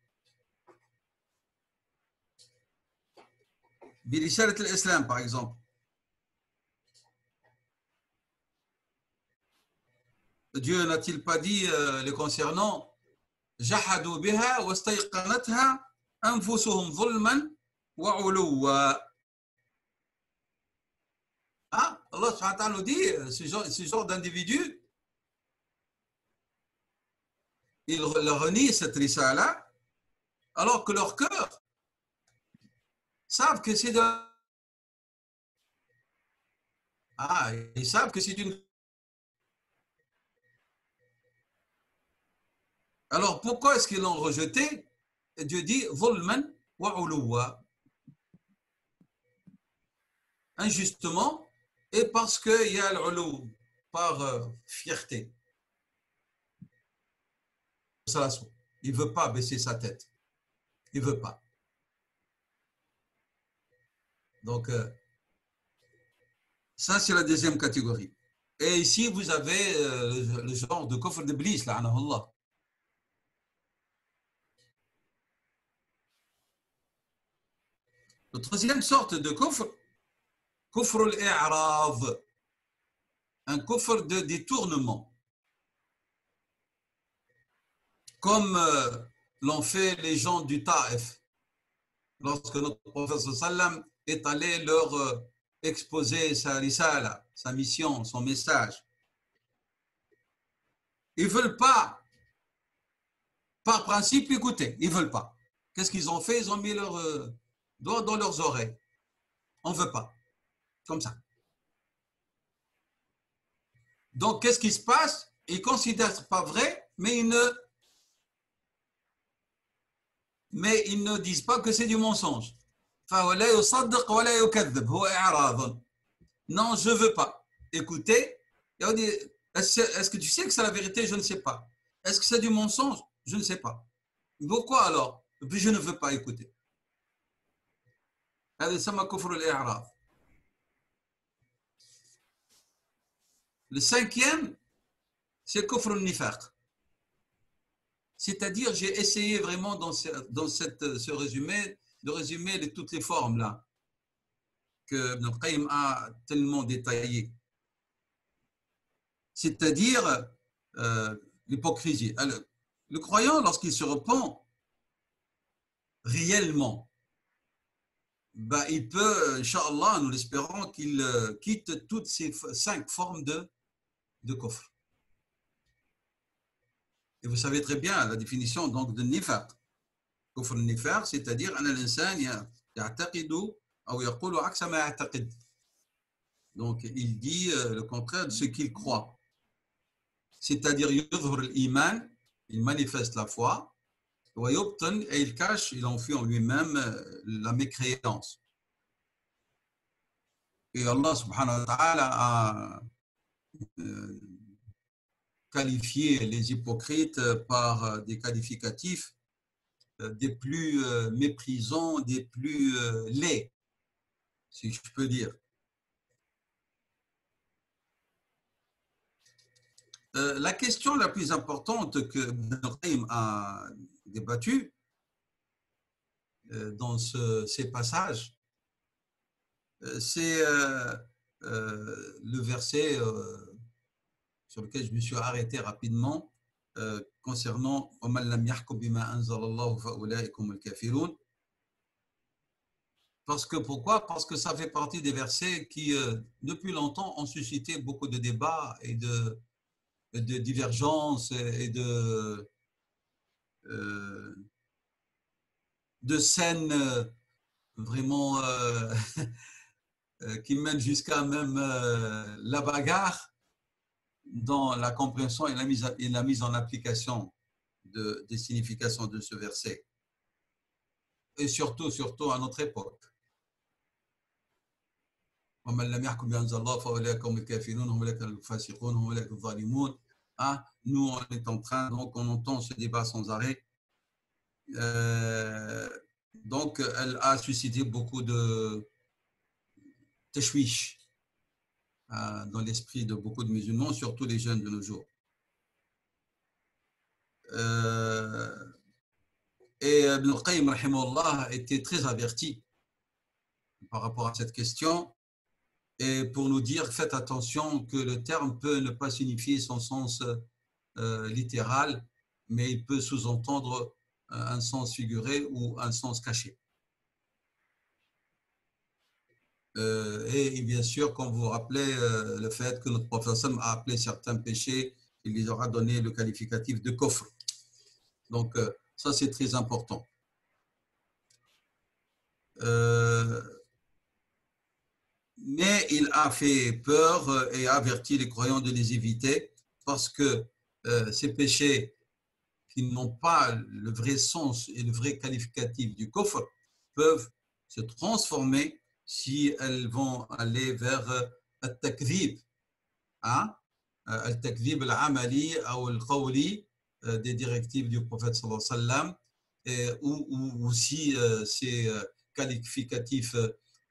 برسالة الإسلام par exemple. Dieu n'a-t-il pas dit les concernant جحدوا بها واستيقنتها أنفسهم ظلما وعلوا. Ah, Allah subhanahu wa ta'ala nous dit, ce genre d'individus, ils renient cette risala alors que leur cœur savent que c'est de... Ah, ils savent que c'est une... Alors pourquoi est-ce qu'ils l'ont rejeté? Dieu dit ظلما وعلوا, injustement, et parce qu'il y a l'ulou, par fierté. Il ne veut pas baisser sa tête. Il ne veut pas. Donc, ça, c'est la deuxième catégorie. Et ici, vous avez le genre de kufr d'Iblis, la'anahullah. La troisième sorte de kufr, kufr al-i'rad, un kufr de détournement. Comme l'ont fait les gens du Taïf, lorsque notre prophète sallam est allé leur exposer sa risala, sa mission, son message. Ils ne veulent pas, par principe, écouter. Ils ne veulent pas. Qu'est-ce qu'ils ont fait? Ils ont mis leurs doigts dans leurs oreilles. On ne veut pas. Comme ça. Donc, qu'est-ce qui se passe? Ils ne considèrent pas vrai, mais ils ne disent pas que c'est du mensonge. Non, je ne veux pas. Écoutez, est-ce que tu sais que c'est la vérité? Je ne sais pas. Est-ce que c'est du mensonge? Je ne sais pas. Pourquoi alors? Et puis je ne veux pas écouter. Le cinquième, c'est kufr al-nifaq. C'est-à-dire, j'ai essayé vraiment dans ce résumé, de résumer toutes les formes là que Ibn Qayyim a tellement détaillées. C'est-à-dire l'hypocrisie. Le croyant, lorsqu'il se repent réellement, bah, il peut, Inch'Allah, nous l'espérons, qu'il quitte toutes ces 5 formes de kufr. Et vous savez très bien la définition donc de nifaq. Kufr nifaq, c'est-à-dire أن الإنسان يعتقد أو يقول عكس ما يعتقد. Donc il dit le contraire de ce qu'il croit. C'est-à-dire يظهر الإيمان, il manifeste la foi, ويبطن, et il cache, il enfuit en lui-même la mécréance. Et Allah subhanahu wa ta'ala a qualifier les hypocrites par des qualificatifs des plus méprisants, des plus laids, si je peux dire. La question la plus importante que Ibn Qayyim a débattue dans ces passages, c'est le verset sur lequel je me suis arrêté rapidement concernant وَمَنْ لَمْ يَحْكُمْ بِمَا أَنزَلَ اللَّهُ فَأُولَٰئِكَ هُمُ الْكَافِرُونَ. Parce que pourquoi? Parce que ça fait partie des versets qui, depuis longtemps, ont suscité beaucoup de débats et de divergences et de scènes vraiment qui mènent jusqu'à même la bagarre dans la compréhension et la mise en application des significations de ce verset. Et surtout à notre époque. Nous, on est en train, donc on entend ce débat sans arrêt. Donc, elle a suscité beaucoup de tashwish dans l'esprit de beaucoup de musulmans, surtout les jeunes de nos jours. Et Ibn Qayyim rahimahullah était très averti par rapport à cette question, et pour nous dire faites attention que le terme peut ne pas signifier son sens littéral, mais il peut sous-entendre un sens figuré ou un sens caché. Et bien sûr, comme vous vous rappelez, le fait que notre prophète a appelé certains péchés, il les aura donné le qualificatif de kufr. Donc, ça, c'est très important. Mais il a fait peur et a averti les croyants de les éviter parce que ces péchés qui n'ont pas le vrai sens et le vrai qualificatif du kufr peuvent se transformer si elles vont aller vers al-takdhib, hein? Al-takdhib al-amali ou al-qawli des directives du prophète sallallahu alayhi wa sallam, ou si ces qualificatifs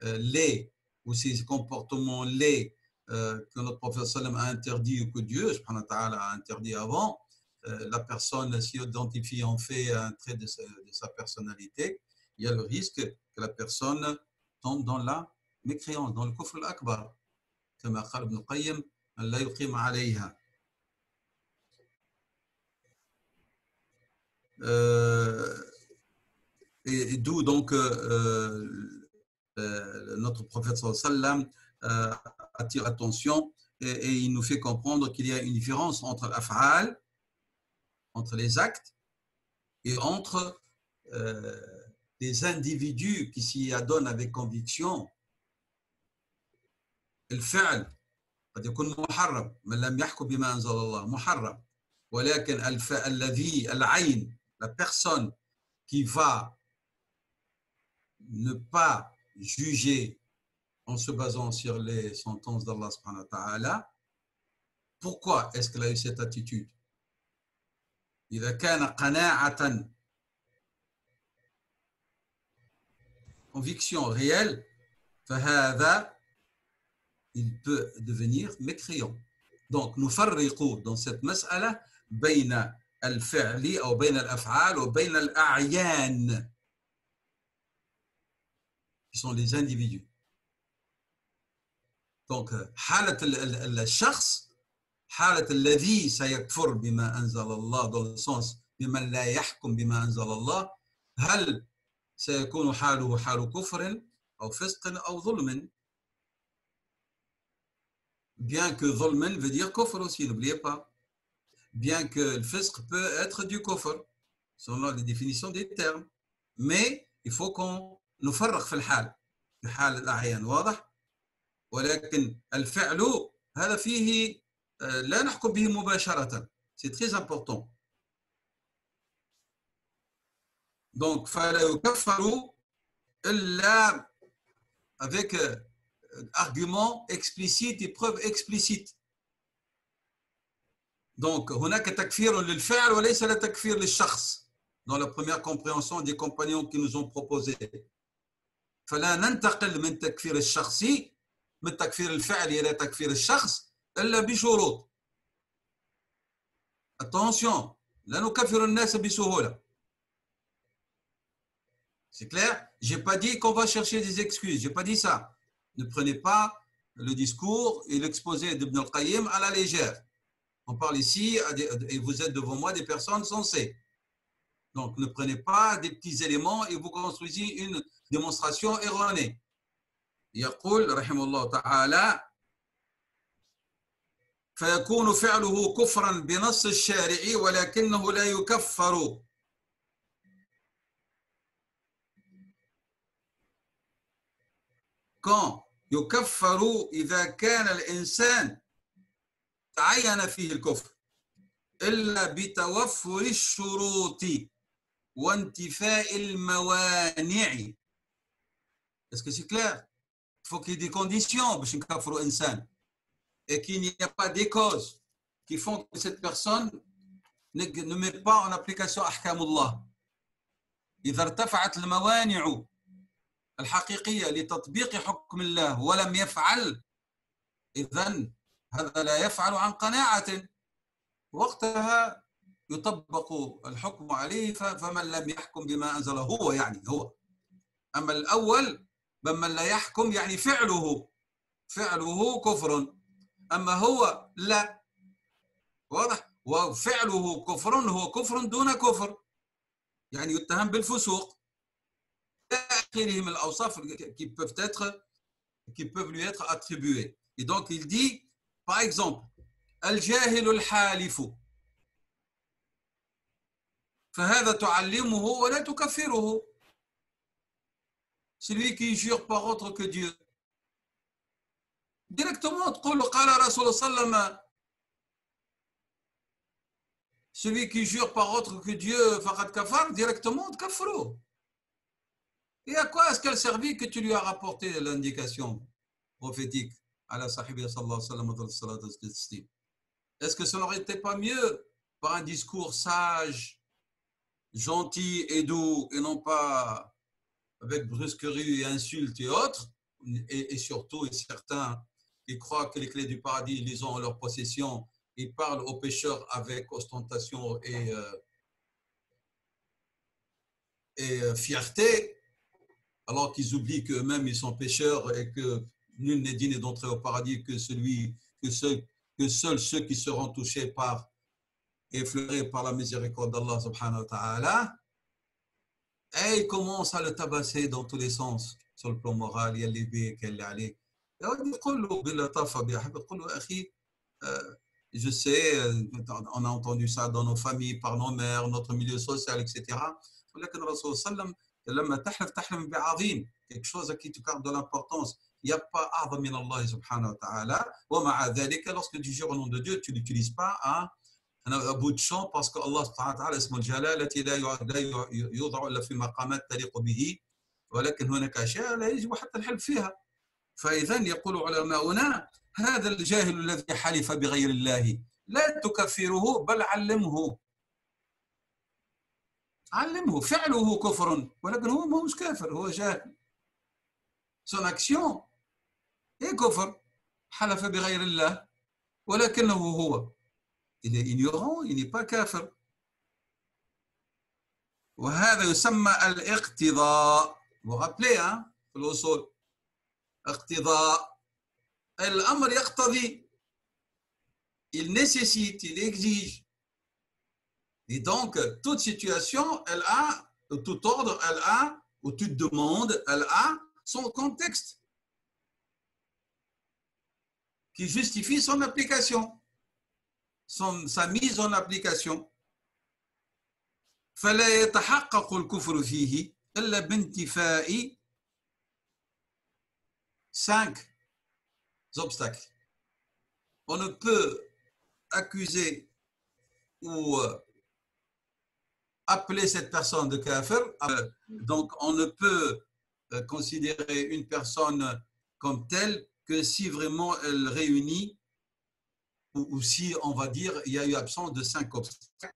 laids ou ces comportements laids que notre prophète sallam a interdit ou que Dieu subhanahu wa ta'ala a interdit avant, la personne s'identifie en fait un trait de sa personnalité, il y a le risque que la personne tombe dans la mécréance, dans le kufr al-akbar. كما قال ابن القيم أن لا يقيم عليها. Et d'où donc notre prophète sallallahu alayhi wa sallam attire l'attention et il nous fait comprendre qu'il y a une différence entre l'af'al, entre les actes, et entre les individus qui s'y adonnent avec conviction. الفعل قد يكون محرم من لم يحكم بما أنزل الله محرم ولكن الذي العين la personne qui va ne pas juger en se basant sur les sentences d'Allah subhanahu wa ta'ala. Pourquoi est-ce qu'elle a eu cette attitude? إذا كان قناعة conviction réelle فهذا il peut devenir mécréant. Donc, nous farriqou dans cette mas'ala بين الفعل أو بين الأفعال وبين الأعيان qui sont les individus. Donc, حالة الشخص حالة الذي سيكفر بما أنزل الله dans le sens بمن لا يحكم بما أنزل الله هل سيكون حاله حال كفر أو فسق أو ظلم. Bien que ظلم veut dire kufr aussi, n'oubliez pas. Bien que le fisq peut être du kufr, selon les définitions des termes. Mais il faut qu'on نفرق في الحال. في حال الأعيان واضح. ولكن الفعل هذا فيه لا نحكم به مباشرة. C'est très important. Donc فلا يكفر إلا avec argument explicite et preuve explicite. Donc, هناك تكفير للفعل وليس تكفير للشخص dans la première compréhension des compagnons qui nous ont proposé. فلا ننتقل من تكفير الشخصي من تكفير الفعل إلى تكفير الشخص إلا بشروط. Attention, لا نكفر الناس بسهولة. C'est clair? Je n'ai pas dit qu'on va chercher des excuses, je n'ai pas dit ça. Ne prenez pas le discours et l'exposé d'Ibn al-Qayyim à la légère. On parle ici, et vous êtes devant moi des personnes sensées. Donc, ne prenez pas des petits éléments et vous construisez une démonstration erronée. يقول رحمه الله تعالى فيكون فعله كفرا بنص الشارع ولكنه لا يكفر. Quand يكفر إذا كان الإنسان تعين فيه الكفر إلا بتوفر الشروط وانتفاء الموانع. Est-ce que c'est clair? Il faut qu'il y ait des conditions باش نكفروا إنسان et qu'il n'y a pas des causes qui font que cette personne ne met pas en application أحكام الله. إذا ارتفعت الموانع الحقيقية لتطبيق حكم الله ولم يفعل إذن هذا لا يفعل عن قناعة وقتها يطبق الحكم عليه فمن لم يحكم بما أنزله هو يعني هو. أما الأول بمن لا يحكم يعني فعله كفر أما هو لا. واضح؟ وفعله كفر هو كفر دون كفر، يعني يتهم بالفسوق إلى آخره من الأوصاف qui peuvent lui être attribuées. Et donc il dit, par exemple, الجاهل الحالف فهذا تعلمه ولا تكفره. Celui qui jure par autre que Dieu. Directement تقول قال رسول صلى الله عليه وسلم celui qui jure par autre que Dieu فقد كفر, directement تكفره. Et à quoi est-ce qu'elle servit que tu lui as rapporté l'indication prophétique à la sahibia sallallahu alayhi wa sallam? Est-ce que ça n'aurait été pas mieux par un discours sage, gentil et doux, et non pas avec brusquerie et insultes et autres, et surtout, et certains qui croient que les clés du paradis, ils les ont en leur possession, ils parlent aux pécheurs avec ostentation et fierté, alors qu'ils oublient qu'eux-mêmes ils sont pécheurs et que nul n'est digne d'entrer au paradis que seuls ceux qui seront touchés par et effleurés par la miséricorde d'Allah subhanahu wa ta'ala. Et ils commencent à le tabasser dans tous les sens, sur le plan moral, il y a les baies qu'elle allait. Et on dit, je sais, on a entendu ça dans nos familles, par nos mères, notre milieu social, etc. Quelque chose qui te garde de l'importance. Il n'y a pas a'zam min Allah subhanahu wa ta'ala. Wa ma'a dhalika, lorsque tu jures au nom de Dieu, tu ne l'utilises pas à un bout de champ parce que Allah subhanahu wa ta'ala اسم الجلالة لا يوضع إلا في مقامات تليق به ولكن هناك أشياء لا يجب حتى الحلف فيها. فإذا يقول علماؤنا هذا الجاهل الذي حلف بغير الله لا تكفره بل علمه فعله كفر ولكن هو مش كافر هو جاهل. Son action est كفر حلف بغير الله ولكنه هو il est ignorant, il n'est pas كافر. وهذا يسمى الاقتضاء. Vous vous rappelez hein, في الوصول اقتضاء الأمر يقتضي, il nécessite, il exige. Et donc toute situation elle a, tout ordre elle a, ou toute demande elle a son contexte qui justifie son application, sa mise en application. فلا يتحقق الكفر فيه إلا بانتفاء 5 obstacles. On ne peut accuser ou appeler cette personne de kafir. Donc on ne peut considérer une personne comme telle que si vraiment elle réunit ou si on va dire il y a eu absence de 5 obstacles.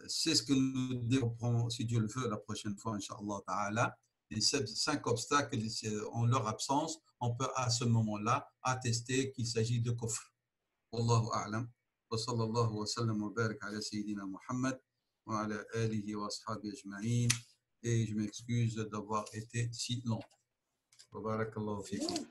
C'est ce que nous développerons si Dieu le veut la prochaine fois Inch'Allah ta'ala. Et ces 5 obstacles en leur absence, on peut à ce moment-là attester qu'il s'agit de kufr. Wallahu a'lam. Wa sallallahu wa sallam wa barak ala sayyidina Muhammad wa ala alihi wa ashabi ajma'in. Et je m'excuse d'avoir été si long. Wa barakallahu fikum.